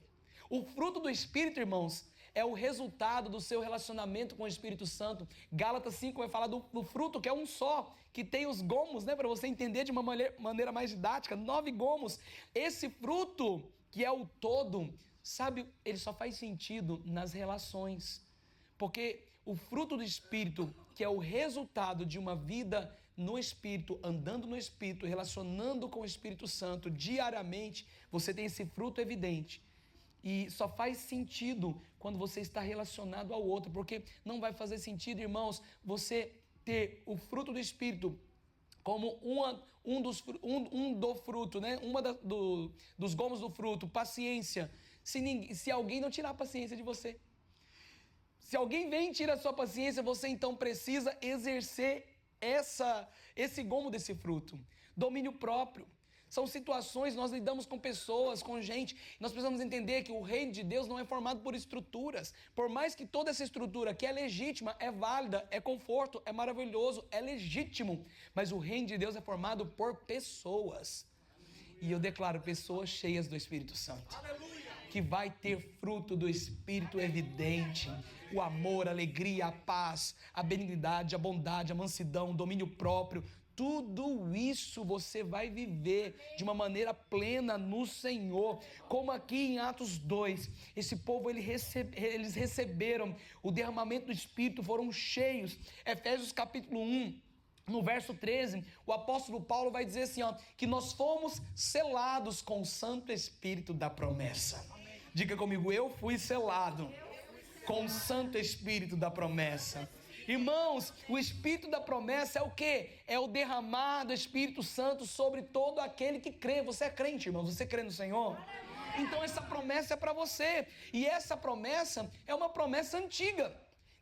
O fruto do Espírito, irmãos, é o resultado do seu relacionamento com o Espírito Santo. Gálatas 5 vai falar do fruto, que é um só, que tem os gomos, né, para você entender de uma maneira mais didática, 9 gomos. Esse fruto que é o todo, sabe, ele só faz sentido nas relações. Porque o fruto do Espírito, que é o resultado de uma vida no Espírito, andando no Espírito, relacionando com o Espírito Santo diariamente, você tem esse fruto evidente. E só faz sentido quando você está relacionado ao outro, porque não vai fazer sentido, irmãos, você ter o fruto do Espírito como do fruto, né? Dos gomos do fruto, paciência, se alguém não tirar a paciência de você. Se alguém vem e tira a sua paciência, você então precisa exercer esse gomo desse fruto. Domínio próprio. São situações, nós lidamos com pessoas, com gente. Nós precisamos entender que o reino de Deus não é formado por estruturas. Por mais que toda essa estrutura que é legítima, é válida, é conforto, é maravilhoso, é legítimo. Mas o reino de Deus é formado por pessoas. E eu declaro pessoas cheias do Espírito Santo. Que vai ter fruto do Espírito evidente. O amor, a alegria, a paz, a benignidade, a bondade, a mansidão, o domínio próprio. Tudo isso você vai viver de uma maneira plena no Senhor. Como aqui em Atos 2, esse povo eles receberam o derramamento do Espírito, foram cheios. Efésios capítulo 1, no verso 13, o apóstolo Paulo vai dizer assim, que nós fomos selados com o Santo Espírito da promessa. Diga comigo, eu fui selado com o Santo Espírito da promessa. Irmãos, o Espírito da promessa é o quê? É o derramar do Espírito Santo sobre todo aquele que crê. Você é crente, irmão? Você crê no Senhor? Então essa promessa é para você. E essa promessa é uma promessa antiga.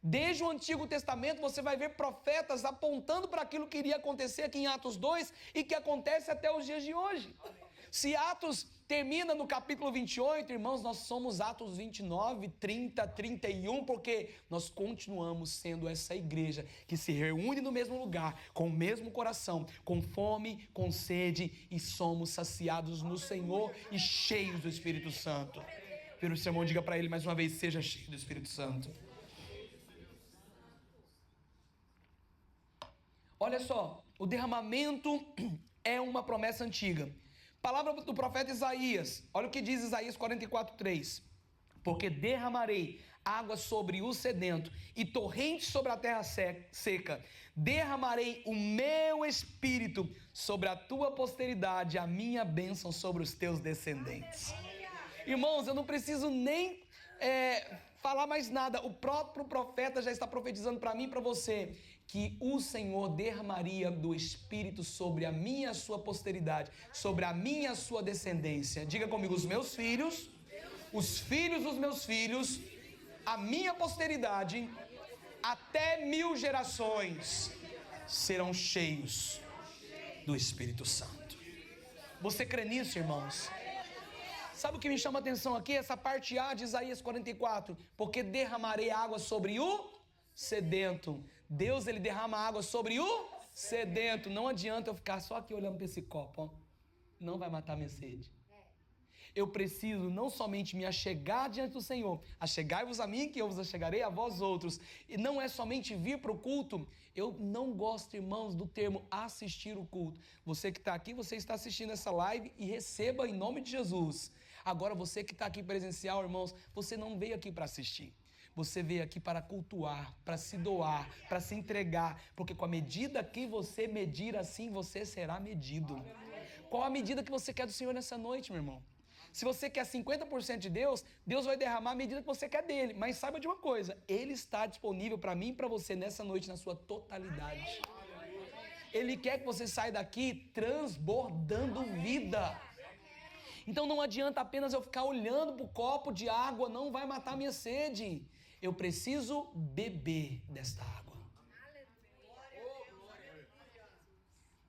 Desde o Antigo Testamento você vai ver profetas apontando para aquilo que iria acontecer aqui em Atos 2 e que acontece até os dias de hoje. Se Atos termina no capítulo 28, irmãos, nós somos Atos 29, 30, 31, porque nós continuamos sendo essa igreja que se reúne no mesmo lugar, com o mesmo coração, com fome, com sede, e somos saciados no Senhor e cheios do Espírito Santo. Pelo sermão, diga para ele mais uma vez, seja cheio do Espírito Santo. Olha só, o derramamento é uma promessa antiga. Palavra do profeta Isaías, olha o que diz Isaías 44:3. Porque derramarei água sobre o sedento e torrentes sobre a terra seca. Derramarei o meu espírito sobre a tua posteridade, a minha bênção sobre os teus descendentes. Irmãos, eu não preciso nem falar mais nada. O próprio profeta já está profetizando para mim e para você que o Senhor derramaria do Espírito sobre a minha e a sua posteridade, sobre a minha e a sua descendência. Diga comigo, os meus filhos, os filhos dos meus filhos, a minha posteridade, até 1000 gerações serão cheios do Espírito Santo. Você crê nisso, irmãos? Sabe o que me chama a atenção aqui? Essa parte A de Isaías 44. Porque derramarei água sobre o sedento. Deus, ele derrama água sobre o sedento. Não adianta eu ficar só aqui olhando para esse copo, ó. Não vai matar minha sede. Eu preciso não somente me achegar diante do Senhor. Achegai-vos a mim, que eu vos achegarei a vós outros. E não é somente vir para o culto. Eu não gosto, irmãos, do termo assistir o culto. Você que está aqui, você está assistindo essa live e receba em nome de Jesus. Agora você que está aqui presencial, irmãos, você não veio aqui para assistir. Você veio aqui para cultuar, para se doar, para se entregar, porque com a medida que você medir, assim você será medido. Qual a medida que você quer do Senhor nessa noite, meu irmão? Se você quer 50% de Deus, Deus vai derramar a medida que você quer dele. Mas saiba de uma coisa, ele está disponível para mim e para você nessa noite na sua totalidade. Ele quer que você saia daqui transbordando vida. Então não adianta apenas eu ficar olhando para o copo de água, não vai matar minha sede. Eu preciso beber desta água.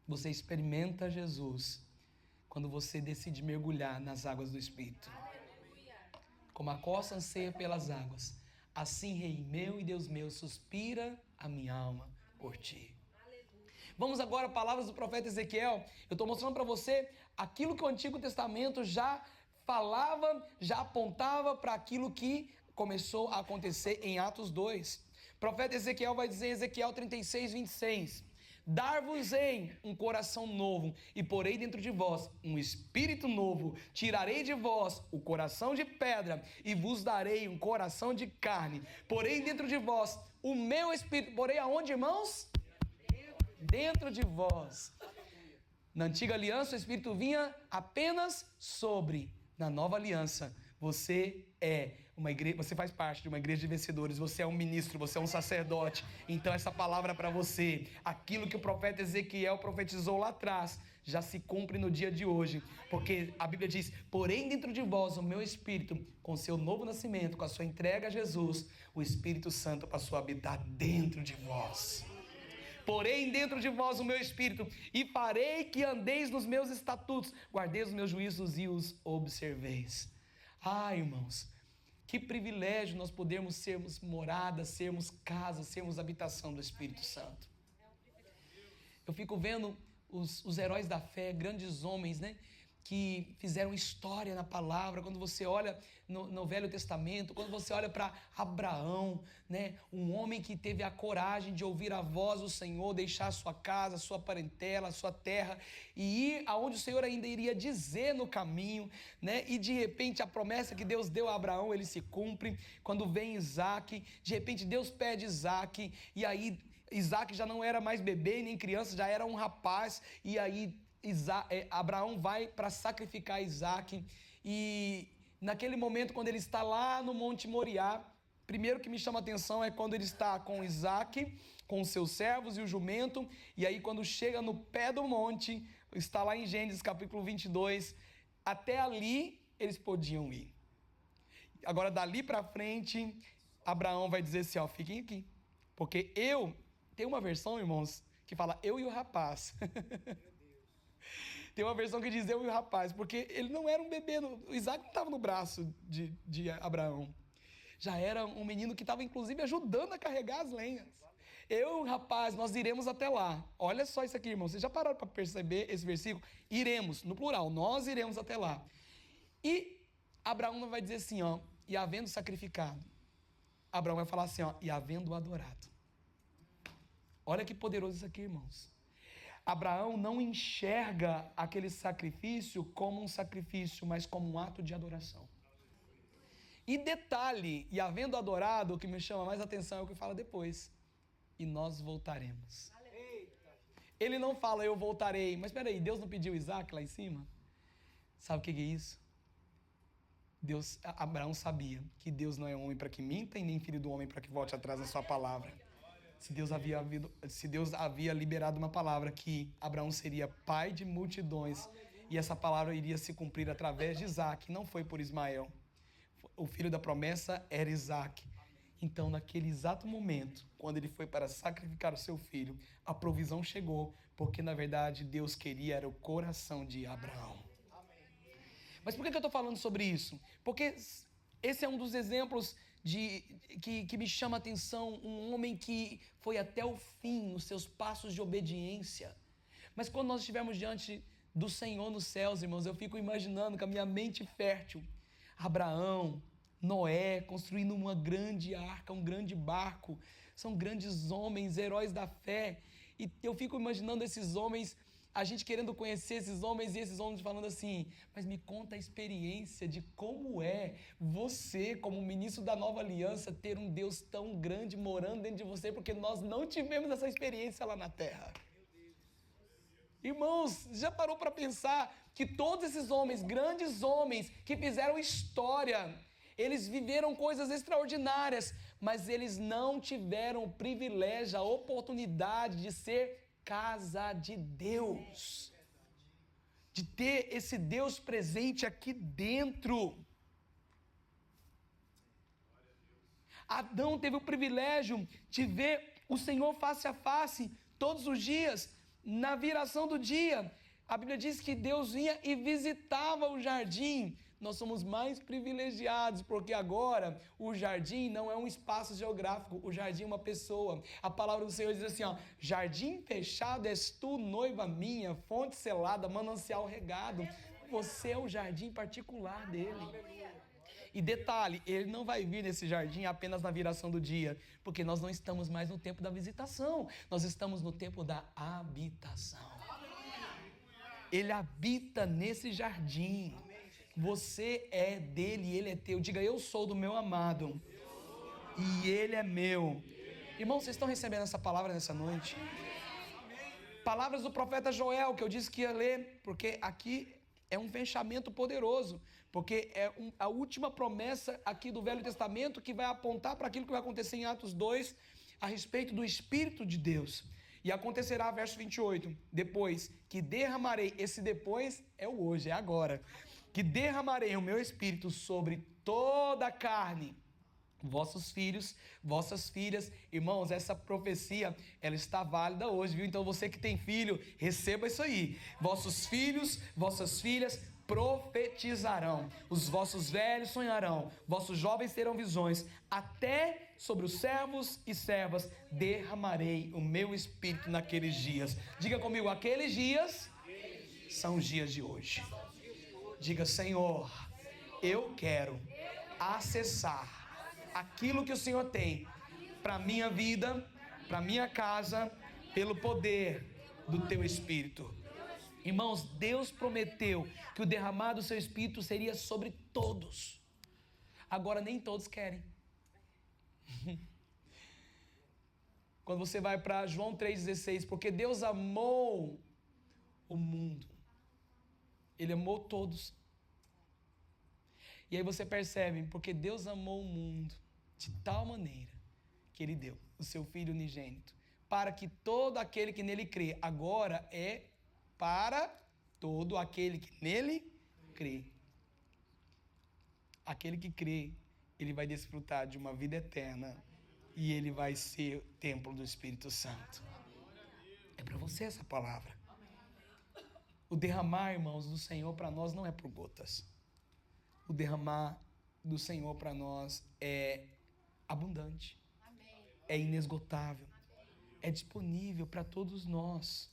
Você experimenta Jesus quando você decide mergulhar nas águas do Espírito. Como a costa anseia pelas águas, assim, Rei meu e Deus meu, suspira a minha alma por ti. Vamos agora a palavras do profeta Ezequiel. Eu estou mostrando para você aquilo que o Antigo Testamento já falava, já apontava para aquilo que começou a acontecer em Atos 2. O profeta Ezequiel vai dizer em Ezequiel 36:26. Dar-vos-ei um coração novo e porei dentro de vós um espírito novo. Tirarei de vós o coração de pedra e vos darei um coração de carne. Porei dentro de vós o meu espírito. Porei aonde, irmãos? Dentro de vós. Na antiga aliança o espírito vinha apenas sobre. Na nova aliança você é uma igreja, você faz parte de uma igreja de vencedores, você é um ministro, você é um sacerdote. Então essa palavra para você, aquilo que o profeta Ezequiel profetizou lá atrás, já se cumpre no dia de hoje, porque a Bíblia diz: porém dentro de vós o meu espírito, com seu novo nascimento, com a sua entrega a Jesus, o Espírito Santo passou a habitar dentro de vós. Porém dentro de vós o meu espírito, e farei que andeis nos meus estatutos, guardeis os meus juízos e os observeis. Ah, irmãos, que privilégio nós podermos sermos morada, sermos casa, sermos habitação do Espírito Santo. Eu fico vendo os heróis da fé, grandes homens, né? Que fizeram história na palavra. Quando você olha no Velho Testamento, quando você olha para Abraão, né? Um homem que teve a coragem de ouvir a voz do Senhor, deixar a sua casa, a sua parentela, a sua terra e ir aonde o Senhor ainda iria dizer no caminho, né? E de repente a promessa que Deus deu a Abraão, ele se cumpre. Quando vem Isaac, de repente Deus pede Isaac, e aí Isaac já não era mais bebê nem criança, já era um rapaz, e aí Abraão vai para sacrificar Isaac, e naquele momento, quando ele está lá no Monte Moriá, primeiro que me chama a atenção é quando ele está com Isaac, com os seus servos e o jumento, e aí quando chega no pé do monte, está lá em Gênesis capítulo 22, até ali eles podiam ir. Agora dali para frente, Abraão vai dizer assim, ó, fiquem aqui, porque tem uma versão, irmãos, que fala eu e o rapaz. Tem uma versão que diz eu e o rapaz, porque ele não era um bebê, o Isaac não estava no braço de Abraão. Já era um menino que estava inclusive ajudando a carregar as lenhas. Eu e o rapaz, nós iremos até lá. Olha só isso aqui, irmão, vocês já pararam para perceber esse versículo? Iremos, no plural, nós iremos até lá. E Abraão vai dizer assim, ó, e havendo sacrificado. Abraão vai falar assim, ó, e havendo adorado. Olha que poderoso isso aqui, irmãos. Abraão não enxerga aquele sacrifício como um sacrifício, mas como um ato de adoração. E detalhe, e havendo adorado, o que me chama mais atenção é o que fala depois. E nós voltaremos. Ele não fala eu voltarei, mas espera aí, Deus não pediu Isaac lá em cima? Sabe o que é isso? Abraão sabia que Deus não é homem para que minta e nem filho do homem para que volte atrás na sua palavra. Se Deus havia liberado uma palavra que Abraão seria pai de multidões e essa palavra iria se cumprir através de Isaac, não foi por Ismael. O filho da promessa era Isaac. Então, naquele exato momento, quando ele foi para sacrificar o seu filho, a provisão chegou, porque na verdade Deus queria era o coração de Abraão. Mas por que eu estou falando sobre isso? Porque esse é um dos exemplos que me chama a atenção, um homem que foi até o fim nos seus passos de obediência. Mas quando nós estivermos diante do Senhor nos céus, irmãos, eu fico imaginando com a minha mente fértil, Abraão, Noé, construindo uma grande arca, um grande barco, são grandes homens, heróis da fé, e eu fico imaginando esses homens, a gente querendo conhecer esses homens e esses homens falando assim, mas me conta a experiência de como é você, como ministro da nova aliança, ter um Deus tão grande morando dentro de você, porque nós não tivemos essa experiência lá na terra. Irmãos, já parou para pensar que todos esses homens, grandes homens, que fizeram história, eles viveram coisas extraordinárias, mas eles não tiveram o privilégio, a oportunidade de ser casa de Deus, de ter esse Deus presente aqui dentro. Adão teve o privilégio de ver o Senhor face a face todos os dias. Na viração do dia, a Bíblia diz que Deus vinha e visitava o jardim. Nós somos mais privilegiados, porque agora o jardim não é um espaço geográfico, o jardim é uma pessoa. A palavra do Senhor diz assim, ó, jardim fechado és tu, noiva minha, fonte selada, manancial regado. Você é o jardim particular dele. E detalhe, ele não vai vir nesse jardim apenas na viração do dia, porque nós não estamos mais no tempo da visitação, nós estamos no tempo da habitação. Ele habita nesse jardim. Você é dele e ele é teu. Diga, eu sou do meu amado e ele é meu. Irmãos, vocês estão recebendo essa palavra nessa noite? Palavras do profeta Joel, que eu disse que ia ler, porque aqui é um fechamento poderoso, porque é a última promessa aqui do Velho Testamento que vai apontar para aquilo que vai acontecer em Atos 2, a respeito do Espírito de Deus. E acontecerá, verso 28, depois que derramarei, esse depois é o hoje, é agora, que derramarei o meu Espírito sobre toda a carne, vossos filhos, vossas filhas. Irmãos, essa profecia, ela está válida hoje, viu? Então você que tem filho, receba isso aí. Vossos filhos, vossas filhas profetizarão, os vossos velhos sonharão, vossos jovens terão visões, até sobre os servos e servas derramarei o meu Espírito naqueles dias. Diga comigo, aqueles dias são os dias de hoje. Diga, Senhor, eu quero acessar aquilo que o Senhor tem para a minha vida, para a minha casa, pelo poder do Teu Espírito. Irmãos, Deus prometeu que o derramar do Seu Espírito seria sobre todos. Agora nem todos querem. Quando você vai para João 3,16, porque Deus amou o mundo, Ele amou todos. E aí você percebe, porque Deus amou o mundo de tal maneira que Ele deu o Seu Filho unigênito, para que todo aquele que nele crê, agora é para todo aquele que nele crê. Aquele que crê, ele vai desfrutar de uma vida eterna e ele vai ser templo do Espírito Santo. É para você essa palavra. O derramar, irmãos, do Senhor para nós não é por gotas. O derramar do Senhor para nós é abundante, é inesgotável, é disponível para todos nós.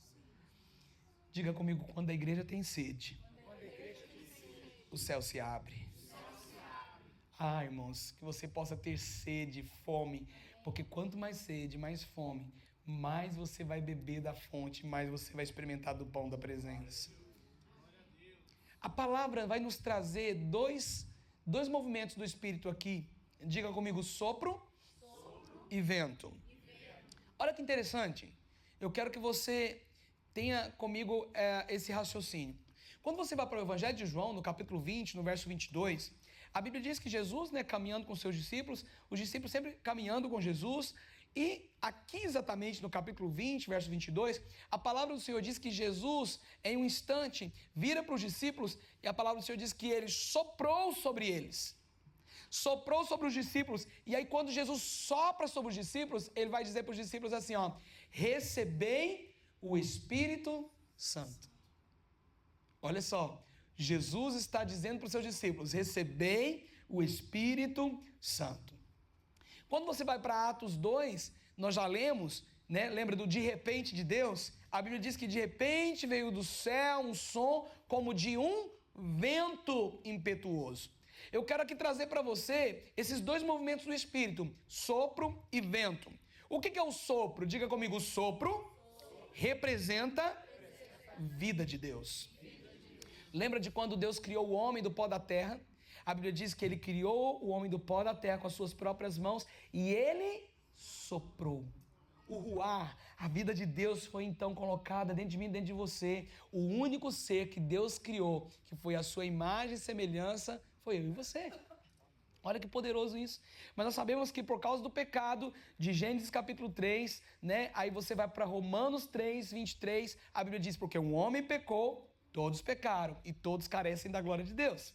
Diga comigo, quando a igreja tem sede, o céu se abre. Ah, irmãos, que você possa ter sede, fome, porque quanto mais sede, mais fome, mais você vai beber da fonte, mais você vai experimentar do pão da presença. A palavra vai nos trazer dois movimentos do Espírito aqui. Diga comigo, sopro e vento. Olha que interessante. Eu quero que você tenha comigo esse raciocínio. Quando você vai para o Evangelho de João, no capítulo 20, no verso 22, a Bíblia diz que Jesus, caminhando com seus discípulos, os discípulos sempre caminhando com Jesus, e aqui exatamente no capítulo 20, verso 22, a palavra do Senhor diz que Jesus, em um instante, vira para os discípulos, e a palavra do Senhor diz que Ele soprou sobre eles. Soprou sobre os discípulos, e aí quando Jesus sopra sobre os discípulos, Ele vai dizer para os discípulos assim, ó, recebei o Espírito Santo. Olha só, Jesus está dizendo para os seus discípulos, recebei o Espírito Santo. Quando você vai para Atos 2, nós já lemos, lembra do de repente de Deus? A Bíblia diz que de repente veio do céu um som como de um vento impetuoso. Eu quero aqui trazer para você esses dois movimentos do Espírito, sopro e vento. O que é o sopro? Diga comigo, o sopro representa vida de Deus. Lembra de quando Deus criou o homem do pó da terra? A Bíblia diz que Ele criou o homem do pó da terra com as suas próprias mãos e Ele soprou. O ruar, a vida de Deus foi então colocada dentro de mim, dentro de você. O único ser que Deus criou, que foi a sua imagem e semelhança, foi eu e você. Olha que poderoso isso. Mas nós sabemos que por causa do pecado, de Gênesis capítulo 3, aí você vai para Romanos 3, 23, a Bíblia diz, porque um homem pecou, todos pecaram e todos carecem da glória de Deus.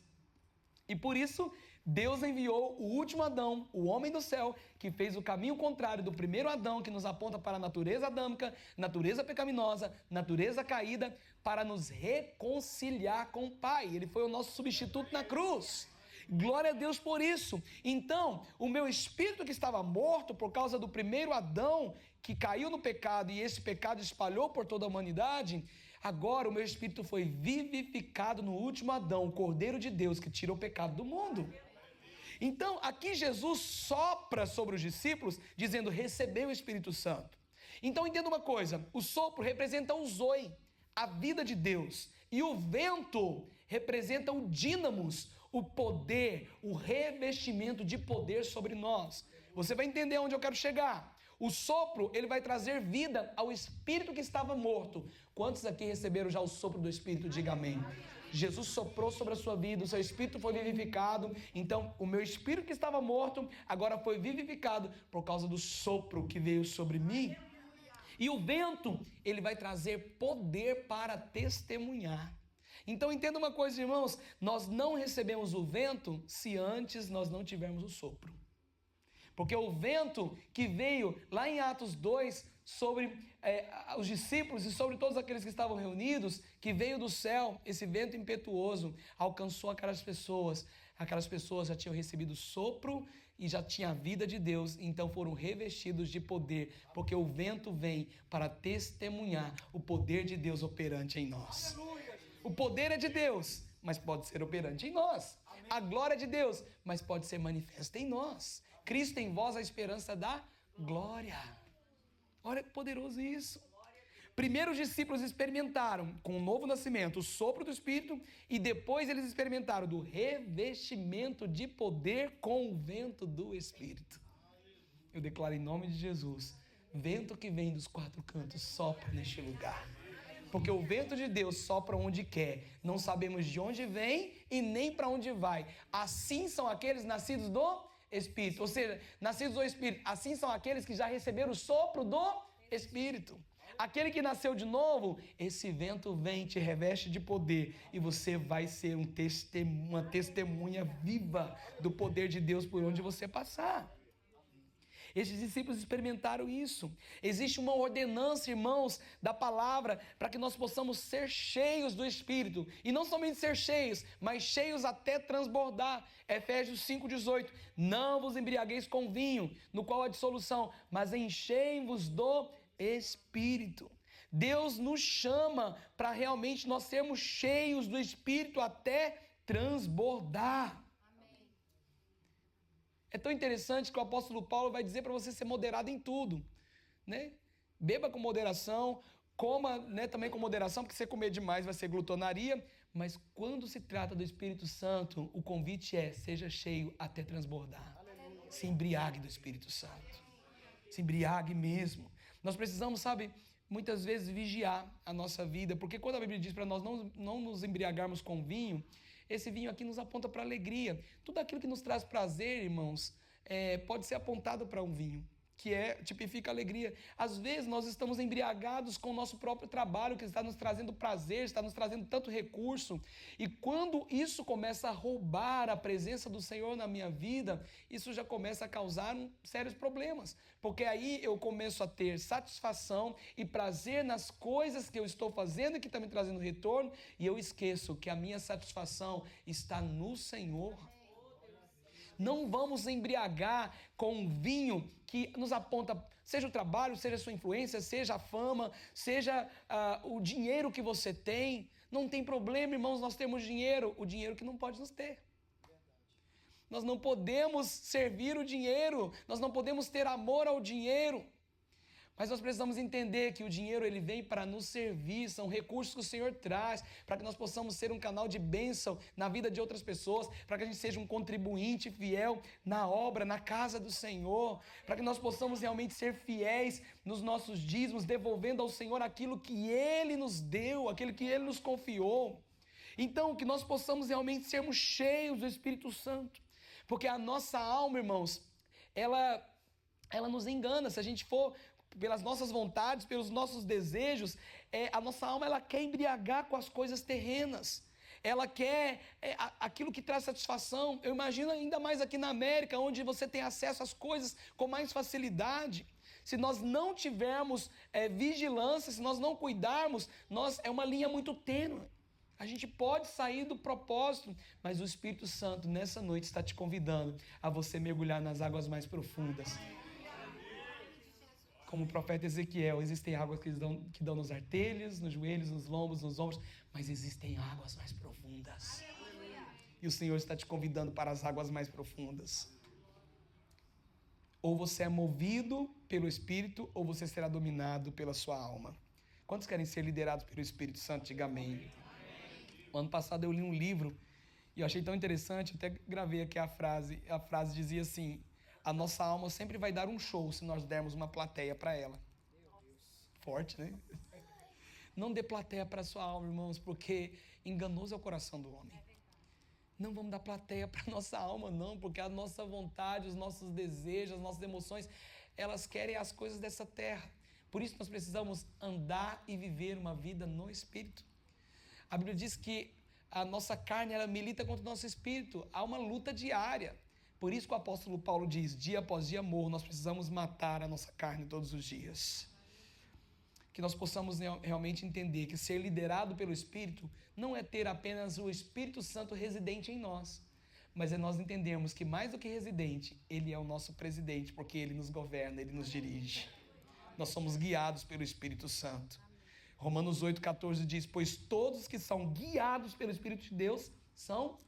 E por isso, Deus enviou o último Adão, o homem do céu, que fez o caminho contrário do primeiro Adão, que nos aponta para a natureza adâmica, natureza pecaminosa, natureza caída, para nos reconciliar com o Pai. Ele foi o nosso substituto na cruz. Glória a Deus por isso. Então, o meu espírito que estava morto por causa do primeiro Adão, que caiu no pecado e esse pecado espalhou por toda a humanidade, agora o meu espírito foi vivificado no último Adão, o Cordeiro de Deus que tira o pecado do mundo. Então, aqui Jesus sopra sobre os discípulos, dizendo: recebeu o Espírito Santo. Então, entenda uma coisa: o sopro representa o zoe, a vida de Deus, e o vento representa o dínamos, o poder, o revestimento de poder sobre nós. Você vai entender onde eu quero chegar. O sopro, ele vai trazer vida ao espírito que estava morto. Quantos aqui receberam já o sopro do Espírito? Diga amém. Jesus soprou sobre a sua vida, o seu espírito foi vivificado. Então, o meu espírito que estava morto, agora foi vivificado por causa do sopro que veio sobre mim. E o vento, ele vai trazer poder para testemunhar. Então, entenda uma coisa, irmãos, nós não recebemos o vento se antes nós não tivermos o sopro. Porque o vento que veio lá em Atos 2 sobre os discípulos e sobre todos aqueles que estavam reunidos, que veio do céu, esse vento impetuoso alcançou aquelas pessoas. Aquelas pessoas já tinham recebido sopro e já tinha a vida de Deus, então foram revestidos de poder, porque o vento vem para testemunhar o poder de Deus operante em nós. O poder é de Deus, mas pode ser operante em nós. A glória é de Deus, mas pode ser manifesta em nós. Cristo em vós, a esperança da glória. Olha que poderoso isso. Primeiro os discípulos experimentaram com o novo nascimento o sopro do Espírito e depois eles experimentaram do revestimento de poder com o vento do Espírito. Eu declaro em nome de Jesus, vento que vem dos quatro cantos sopra neste lugar. Porque o vento de Deus sopra onde quer. Não sabemos de onde vem e nem para onde vai. Assim são aqueles nascidos do Espírito. Ou seja, nascidos do Espírito. Assim são aqueles que já receberam o sopro do Espírito. Aquele que nasceu de novo, esse vento vem, te reveste de poder. E você vai ser uma testemunha viva do poder de Deus por onde você passar. Esses discípulos experimentaram isso. Existe uma ordenança, irmãos, da palavra para que nós possamos ser cheios do Espírito. E não somente ser cheios, mas cheios até transbordar. Efésios 5,18. Não vos embriagueis com vinho, no qual há dissolução, mas enchei-vos do Espírito. Deus nos chama para realmente nós sermos cheios do Espírito até transbordar. É tão interessante que o apóstolo Paulo vai dizer para você ser moderado em tudo, né? Beba com moderação, coma, né, também com moderação, porque se você comer demais vai ser glutonaria, mas quando se trata do Espírito Santo, o convite é: seja cheio até transbordar. Aleluia. Se embriague do Espírito Santo. Se embriague mesmo. Nós precisamos, sabe, muitas vezes vigiar a nossa vida, porque quando a Bíblia diz para nós não nos embriagarmos com vinho, esse vinho aqui nos aponta para alegria. Tudo aquilo que nos traz prazer, irmãos, pode ser apontado para um vinho, que tipifica alegria. Às vezes nós estamos embriagados com o nosso próprio trabalho, que está nos trazendo prazer, está nos trazendo tanto recurso. E quando isso começa a roubar a presença do Senhor na minha vida, isso já começa a causar sérios problemas. Porque aí eu começo a ter satisfação e prazer nas coisas que eu estou fazendo e que estão me trazendo retorno, e eu esqueço que a minha satisfação está no Senhor. Não vamos embriagar com um vinho que nos aponta, seja o trabalho, seja a sua influência, seja a fama, seja o dinheiro que você tem. Não tem problema, irmãos, nós temos dinheiro, o dinheiro que não pode nos ter. Nós não podemos servir o dinheiro, nós não podemos ter amor ao dinheiro. Mas nós precisamos entender que o dinheiro ele vem para nos servir, são recursos que o Senhor traz para que nós possamos ser um canal de bênção na vida de outras pessoas, para que a gente seja um contribuinte fiel na obra, na casa do Senhor, para que nós possamos realmente ser fiéis nos nossos dízimos, devolvendo ao Senhor aquilo que Ele nos deu, aquilo que Ele nos confiou. Então, que nós possamos realmente sermos cheios do Espírito Santo, porque a nossa alma, irmãos, ela nos engana. Se a gente for pelas nossas vontades, pelos nossos desejos, a nossa alma ela quer embriagar com as coisas terrenas. Ela quer aquilo que traz satisfação. Eu imagino ainda mais aqui na América, onde você tem acesso às coisas com mais facilidade. Se nós não tivermos vigilância, se nós não cuidarmos, é uma linha muito tênue. A gente pode sair do propósito, mas o Espírito Santo nessa noite está te convidando a você mergulhar nas águas mais profundas. Como o profeta Ezequiel, existem águas que dão nos artelhos, nos joelhos, nos lombos, nos ombros, mas existem águas mais profundas. e o Senhor está te convidando para as águas mais profundas. Ou você é movido pelo Espírito, ou você será dominado pela sua alma. Quantos querem ser liderados pelo Espírito Santo? Diga amém. O ano passado eu li um livro e eu achei tão interessante, até gravei aqui a frase. A frase dizia assim: a nossa alma sempre vai dar um show se nós dermos uma plateia para ela. Forte, né? Não dê plateia para a sua alma, irmãos, porque enganoso é o coração do homem. Não vamos dar plateia para a nossa alma, não, porque a nossa vontade, os nossos desejos, as nossas emoções, elas querem as coisas dessa terra. Por isso nós precisamos andar e viver uma vida no Espírito. A Bíblia diz que a nossa carne, ela milita contra o nosso espírito. Há uma luta diária. Por isso que o apóstolo Paulo diz, dia após dia morro, nós precisamos matar a nossa carne todos os dias. Que nós possamos realmente entender que ser liderado pelo Espírito não é ter apenas o Espírito Santo residente em nós, mas é nós entendermos que mais do que residente, Ele é o nosso presidente, porque Ele nos governa, Ele nos dirige. Nós somos guiados pelo Espírito Santo. Romanos 8,14 diz, pois todos que são guiados pelo Espírito de Deus são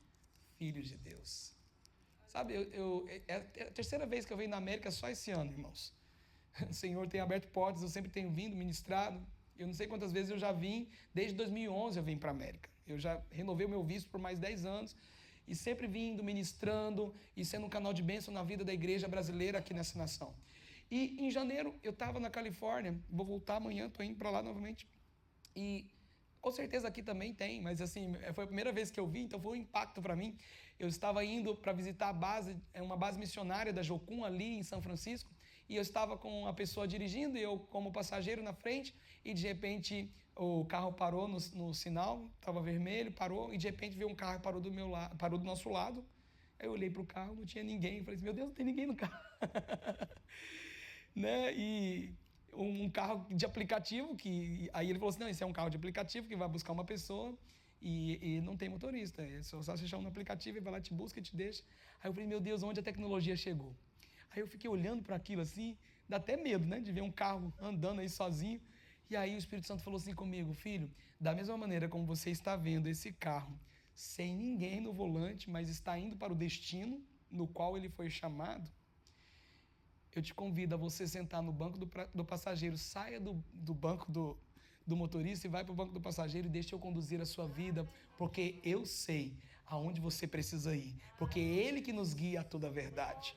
filhos de Deus. Sabe, é a terceira vez que eu venho na América só esse ano, irmãos. O Senhor tem aberto portas, eu sempre tenho vindo, ministrado. Eu não sei quantas vezes eu já vim, desde 2011 eu vim para a América. Eu já renovei o meu visto por mais 10 anos e sempre vindo, ministrando e sendo um canal de bênção na vida da igreja brasileira aqui nessa nação. E em janeiro eu estava na Califórnia, vou voltar amanhã, estou indo para lá novamente. E com certeza aqui também tem, mas assim, foi a primeira vez que eu vi, então foi um impacto para mim. Eu estava indo para visitar a base, uma base missionária da Jocum ali em São Francisco, e eu estava com a pessoa dirigindo, e eu como passageiro na frente, e de repente o carro parou no sinal, estava vermelho, parou, e de repente veio um carro e parou do meu lado, parou do nosso lado. Aí eu olhei para o carro, não tinha ninguém, eu falei assim, meu Deus, não tem ninguém no carro. Né? E um carro de aplicativo, que aí ele falou assim, não, esse é um carro de aplicativo que vai buscar uma pessoa e não tem motorista, é só você chama no aplicativo e vai lá, te busca e te deixa. Aí eu falei, meu Deus, onde a tecnologia chegou? Aí eu fiquei olhando para aquilo assim, dá até medo, né, de ver um carro andando aí sozinho. E aí o Espírito Santo falou assim comigo, filho, da mesma maneira como você está vendo esse carro sem ninguém no volante, mas está indo para o destino no qual ele foi chamado, eu te convido a você sentar no banco do passageiro, saia do banco do motorista e vai para o banco do passageiro e deixe eu conduzir a sua vida, porque eu sei aonde você precisa ir, porque é Ele que nos guia a toda a verdade.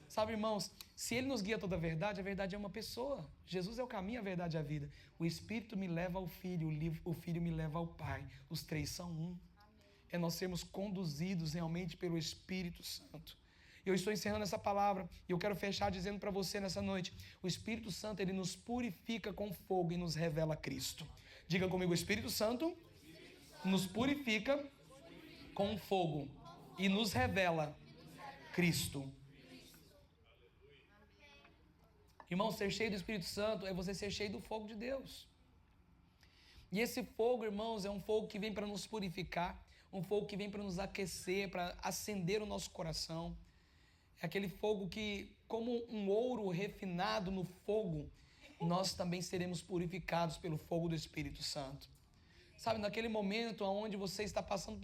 Sabe, irmãos, se Ele nos guia a toda a verdade é uma pessoa. Jesus é o caminho, a verdade e a vida. O Espírito me leva ao Filho, o Filho me leva ao Pai. Os três são um. É nós sermos conduzidos realmente pelo Espírito Santo. Eu estou encerrando essa palavra e eu quero fechar dizendo para você nessa noite, o Espírito Santo, ele nos purifica com fogo e nos revela Cristo. Diga comigo, o Espírito Santo nos purifica com fogo e nos revela Cristo. Irmão, ser cheio do Espírito Santo é você ser cheio do fogo de Deus. E esse fogo, irmãos, é um fogo que vem para nos purificar, um fogo que vem para nos aquecer, para acender o nosso coração. É aquele fogo que, como um ouro refinado no fogo, nós também seremos purificados pelo fogo do Espírito Santo. Sabe, naquele momento onde você está passando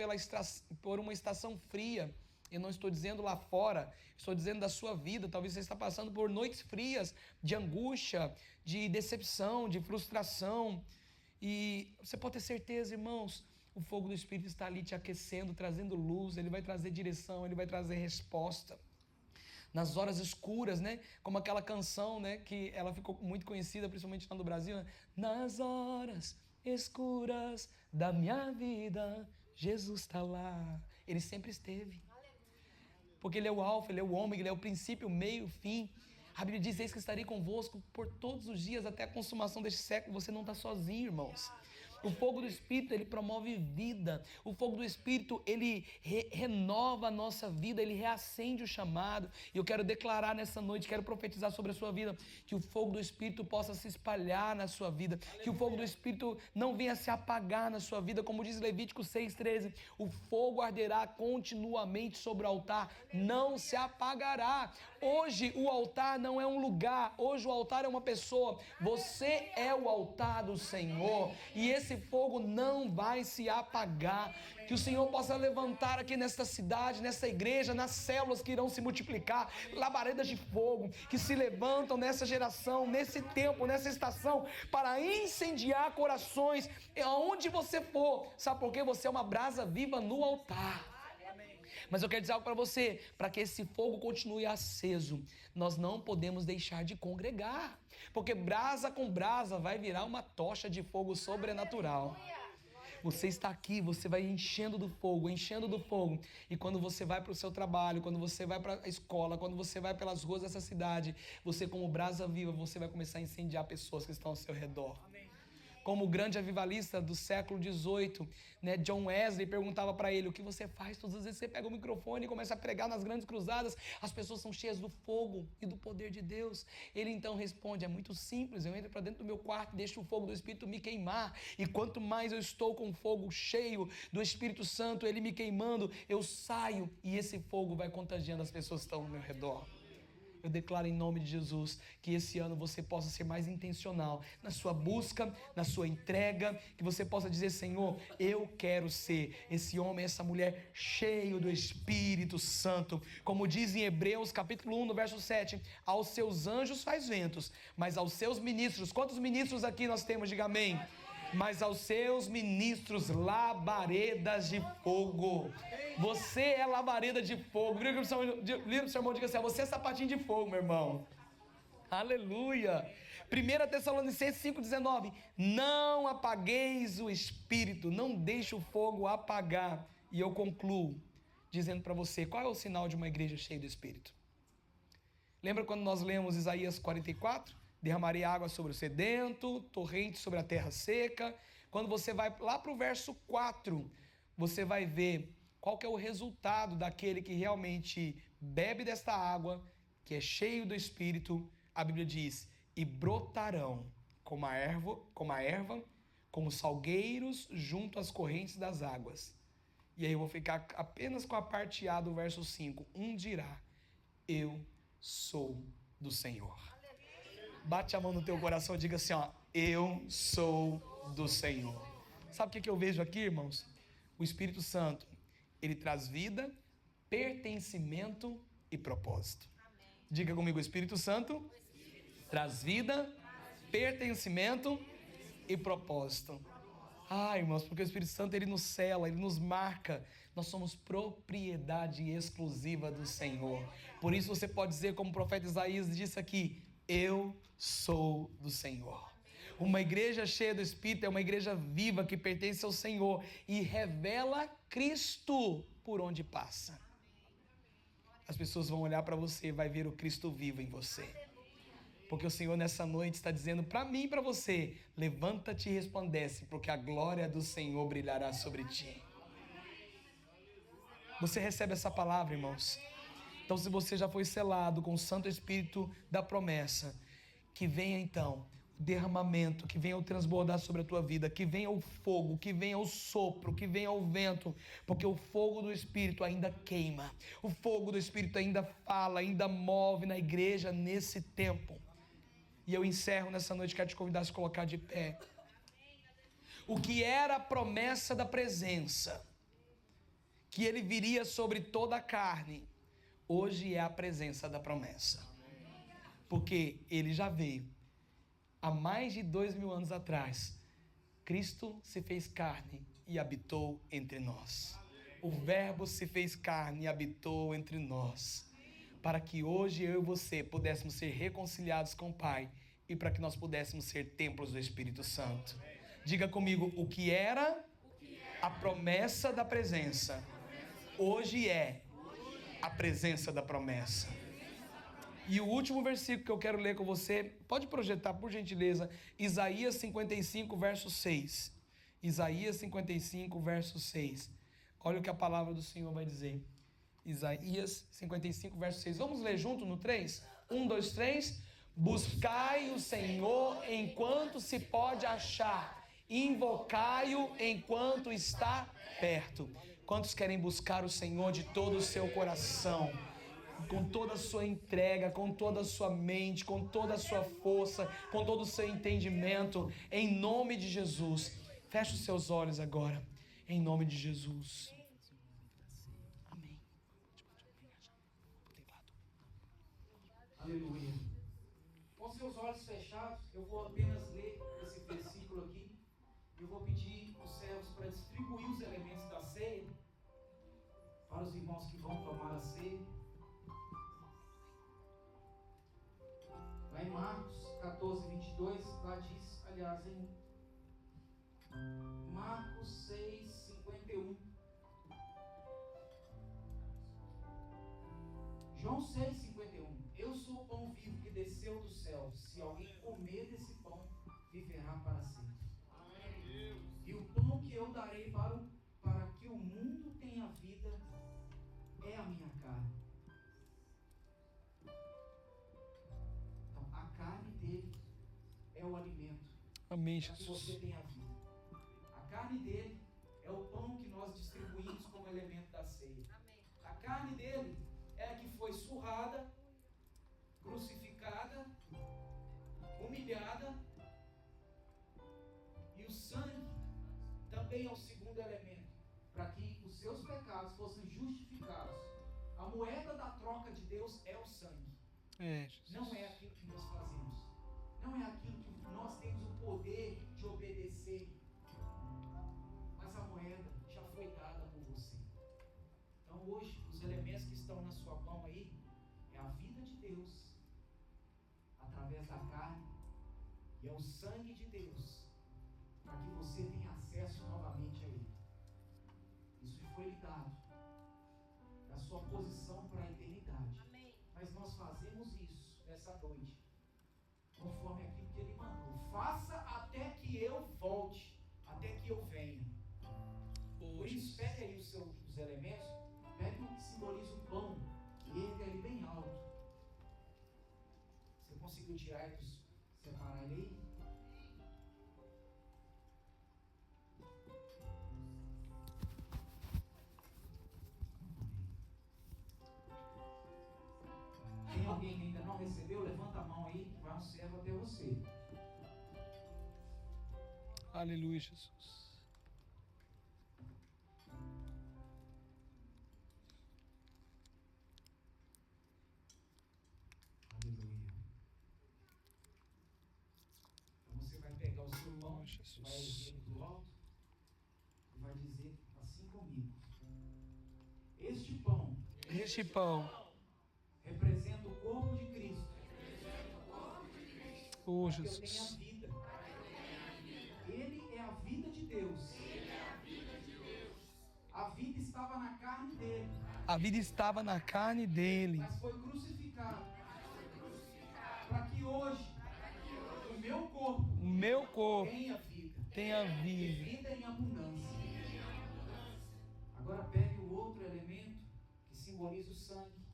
por uma estação fria, eu não estou dizendo lá fora, estou dizendo da sua vida, talvez você está passando por noites frias de angústia, de decepção, de frustração, e você pode ter certeza, irmãos, o fogo do Espírito está ali te aquecendo, trazendo luz, ele vai trazer direção, ele vai trazer resposta. Nas horas escuras, né? Como aquela canção, né? Que ela ficou muito conhecida, principalmente lá no Brasil, né? Nas horas escuras da minha vida, Jesus está lá. Ele sempre esteve. Porque Ele é o alfa, Ele é o ômega, Ele é o princípio, o meio, o fim. A Bíblia diz, eis que estarei convosco por todos os dias até a consumação deste século. Você não está sozinho, irmãos. O fogo do Espírito, ele promove vida. O fogo do Espírito, ele renova a nossa vida, ele reacende o chamado. E eu quero declarar nessa noite, quero profetizar sobre a sua vida, que o fogo do Espírito possa se espalhar na sua vida. Que o fogo do Espírito não venha se apagar na sua vida. Como diz Levítico 6,13, o fogo arderá continuamente sobre o altar, não se apagará. Hoje o altar não é um lugar, hoje o altar é uma pessoa. Você é o altar do Senhor e esse fogo não vai se apagar. Que o Senhor possa levantar aqui nesta cidade, nessa igreja, nas células que irão se multiplicar, labaredas de fogo que se levantam nessa geração, nesse tempo, nessa estação, para incendiar corações aonde você for. Sabe por quê? Você é uma brasa viva no altar. Mas eu quero dizer algo para você, para que esse fogo continue aceso, nós não podemos deixar de congregar, porque brasa com brasa vai virar uma tocha de fogo sobrenatural. Você está aqui, você vai enchendo do fogo, e quando você vai para o seu trabalho, quando você vai para a escola, quando você vai pelas ruas dessa cidade, você como brasa viva, você vai começar a incendiar pessoas que estão ao seu redor. Como o grande avivalista do século XVIII, né, John Wesley perguntava para ele: o que você faz? Todas as vezes você pega o microfone e começa a pregar nas grandes cruzadas, as pessoas são cheias do fogo e do poder de Deus. Ele então responde: é muito simples, eu entro para dentro do meu quarto e deixo o fogo do Espírito me queimar, e quanto mais eu estou com o fogo cheio do Espírito Santo, ele me queimando, eu saio e esse fogo vai contagiando as pessoas que estão ao meu redor. Eu declaro em nome de Jesus que esse ano você possa ser mais intencional na sua busca, na sua entrega, que você possa dizer: Senhor, eu quero ser esse homem, essa mulher cheio do Espírito Santo. Como diz em Hebreus capítulo 1, no verso 7, aos seus anjos faz ventos, mas aos seus ministros, quantos ministros aqui nós temos? Diga amém. Mas aos seus ministros labaredas de fogo. Você é labareda de fogo. Vira para o seu irmão e diga assim: você é sapatinho de fogo, meu irmão. Aleluia. 1 Tessalonicenses 5,19: não apagueis o espírito, não deixe o fogo apagar. E eu concluo dizendo para você: qual é o sinal de uma igreja cheia do Espírito? Lembra quando nós lemos Isaías 44? Derramarei água sobre o sedento, torrente sobre a terra seca. Quando você vai lá para o verso 4, você vai ver qual que é o resultado daquele que realmente bebe desta água, que é cheio do Espírito. A Bíblia diz: e brotarão como a erva, como salgueiros junto às correntes das águas. E aí eu vou ficar apenas com a parte A do verso 5. Um dirá: eu sou do Senhor. Bate a mão no teu coração e diga assim: ó, eu sou do Senhor. Sabe o que eu vejo aqui, irmãos? O Espírito Santo, ele traz vida, pertencimento e propósito. Diga comigo: o Espírito Santo traz vida, pertencimento e propósito. Irmãos, porque o Espírito Santo, ele nos sela, ele nos marca. Nós somos propriedade exclusiva do Senhor. Por isso você pode dizer, como o profeta Isaías disse aqui: eu sou do Senhor. Uma igreja cheia do Espírito é uma igreja viva que pertence ao Senhor e revela Cristo por onde passa. As pessoas vão olhar para você e vai ver o Cristo vivo em você. Porque o Senhor nessa noite está dizendo para mim e para você: levanta-te e resplandece, porque a glória do Senhor brilhará sobre ti. Você recebe essa palavra, irmãos? Então, se você já foi selado com o Santo Espírito da promessa, que venha então o derramamento, que venha o transbordar sobre a tua vida, que venha o fogo, que venha o sopro, que venha o vento, porque o fogo do Espírito ainda queima, o fogo do Espírito ainda fala, ainda move na igreja nesse tempo. E eu encerro nessa noite, quero te convidar a se colocar de pé. O que era a promessa da presença, que ele viria sobre toda a carne, hoje é a presença da promessa. Porque ele já veio. Há mais de 2000 anos atrás, Cristo se fez carne e habitou entre nós. O Verbo se fez carne e habitou entre nós. Para que hoje eu e você pudéssemos ser reconciliados com o Pai e para que nós pudéssemos ser templos do Espírito Santo. Diga comigo: o que era a promessa da presença, hoje é a presença da promessa. E o último versículo que eu quero ler com você, pode projetar por gentileza, Isaías 55, verso 6. Isaías 55, verso 6. Olha o que a palavra do Senhor vai dizer. Isaías 55, verso 6. Vamos ler junto no 3? 1, 2, 3. Buscai o Senhor enquanto se pode achar. Invocai-o enquanto está perto. Quantos querem buscar o Senhor de todo o seu coração? com toda a sua entrega, com toda a sua mente, com toda a sua força, com todo o seu entendimento, em nome de Jesus. Feche os seus olhos agora, em nome de Jesus. Amém. Aleluia. Com seus olhos fechados, eu vou apenas ler esse versículo aqui. Eu vou pedir os servos para distribuir os elementos da ceia para os irmãos que vão tomar a ceia. Lá em Marcos 14, 22, lá diz, aliás, em Marcos 6, 51. João 6, 51. Eu sou o pão vivo que desceu do céu. Se alguém comer desse pão, viverá para sempre. E o pão que eu darei para que o mundo tenha vida é a minha carne. Então, a carne dele é o alimento. Amém, Para que você Jesus. tenha vida. A carne dele é o pão que nós distribuímos como elemento da ceia. A carne dele é a que foi surrada, crucificada, humilhada. E o sangue também é o segundo elemento, para que os seus pecados fossem justificados. A moeda da troca de Deus é o sangue. Não é aquilo que nós fazemos. Não é aquilo que nós temos o poder de obedecer. Mas a moeda já foi dada por você. Então hoje, os elementos que estão na sua mão aí, é a vida de Deus, através da carne, e é o sangue de Deus, para que você tenha acesso novamente a Ele. Isso foi lhe dado, da sua posição para a eternidade. Amém. Mas nós fazemos isso nessa noite, conforme aquilo que Ele mandou. Faça até que eu volte, até que eu venha. Por isso, pegue aí os elementos, pegue o que simboliza o pão, e ele ali bem alto. Você conseguiu tirar ele, separar ele aí? Tem alguém que ainda não recebeu? Levanta a mão aí, que vai um servo até você. Aleluia, Jesus. Aleluia. Então você vai pegar o seu pão, vai Jesus. erguer do alto e vai dizer assim comigo: este pão Este pão, representa o corpo de Cristo. oh Para que eu tenha Jesus. vida. Ele é a vida de Deus. A vida estava na carne dele, A vida estava na carne dele, mas foi crucificado. Para que hoje o meu corpo o meu corpo tenha vida. tenha E vida. vida em abundância. Agora pegue o outro elemento que simboliza o sangue.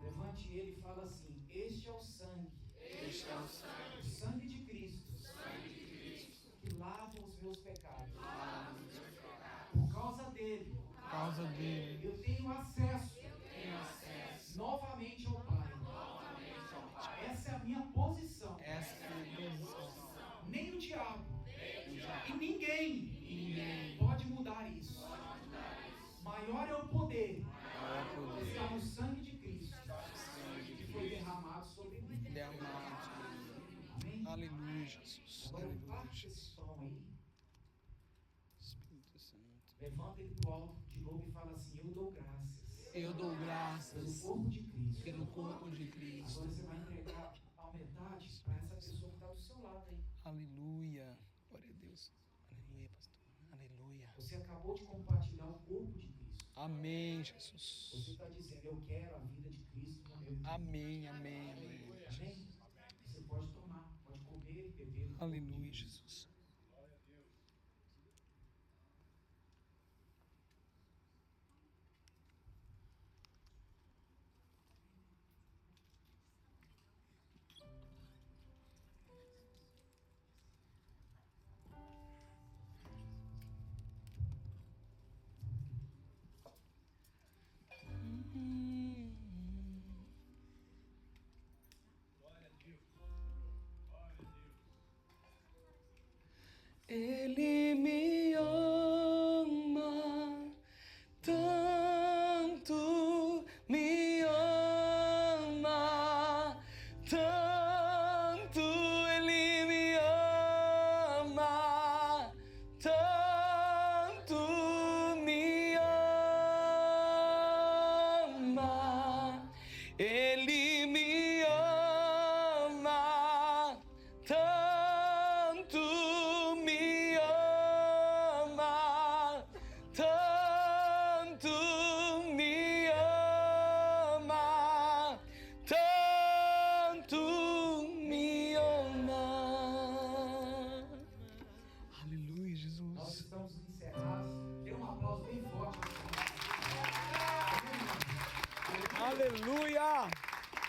Levante ele e fala assim: este é o sangue. O sangue de Cristo. Que lava os meus pecados. Por causa dele, Por causa dele, eu tenho acesso novamente ao Pai. Essa é a minha posição. essa é a posição. Nem o diabo e ninguém pode mudar isso. Maior é o poder que está no sangue de Cristo, que foi derramado sobre mim. Amém? Aleluia, Jesus. Agora Aleluia, parte Jesus. esse pão aí, Espírito Santo. levanta ele pro alto de novo e fala assim: eu dou graças Eu dou pelo graças corpo de Cristo. pelo corpo de Cristo. Agora você vai entregar a metade para essa pessoa que está do seu lado aí. Aleluia. Glória a Deus. Aleluia, pastor. Aleluia. Você acabou de compartilhar o corpo de Cristo. Amém, Você Jesus. está dizendo: eu quero a vida de Cristo no meu. Amém, amém, amém. Amém? Você pode tomar, pode comer e beber. do corpo de Aleluia, Cristo. Jesus.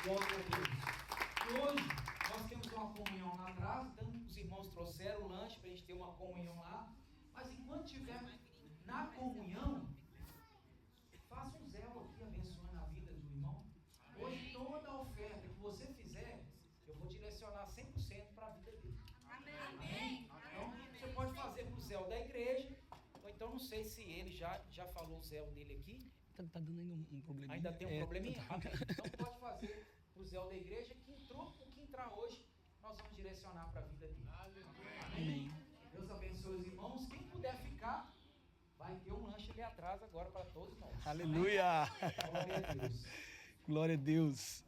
Glória a Deus. E hoje nós temos uma comunhão lá atrás, então os irmãos trouxeram o lanche para a gente ter uma comunhão lá. Mas enquanto estiver na comunhão, faça um zelo aqui abençoando a vida do irmão. Hoje toda a oferta que você fizer, eu vou direcionar 100% para a vida dele. Amém. Então você pode fazer para o zelo da igreja, ou então não sei se ele já falou o zelo dele aqui. Tá dando ainda um probleminha. Ainda tem um probleminha? Então pode fazer o zelo da igreja, que entrou, o que entrar hoje, nós vamos direcionar para a vida dele. Amém. Deus abençoe os irmãos. Quem puder ficar, vai ter um lanche ali atrás agora para todos nós. Aleluia! Glória a Deus. Glória a Deus.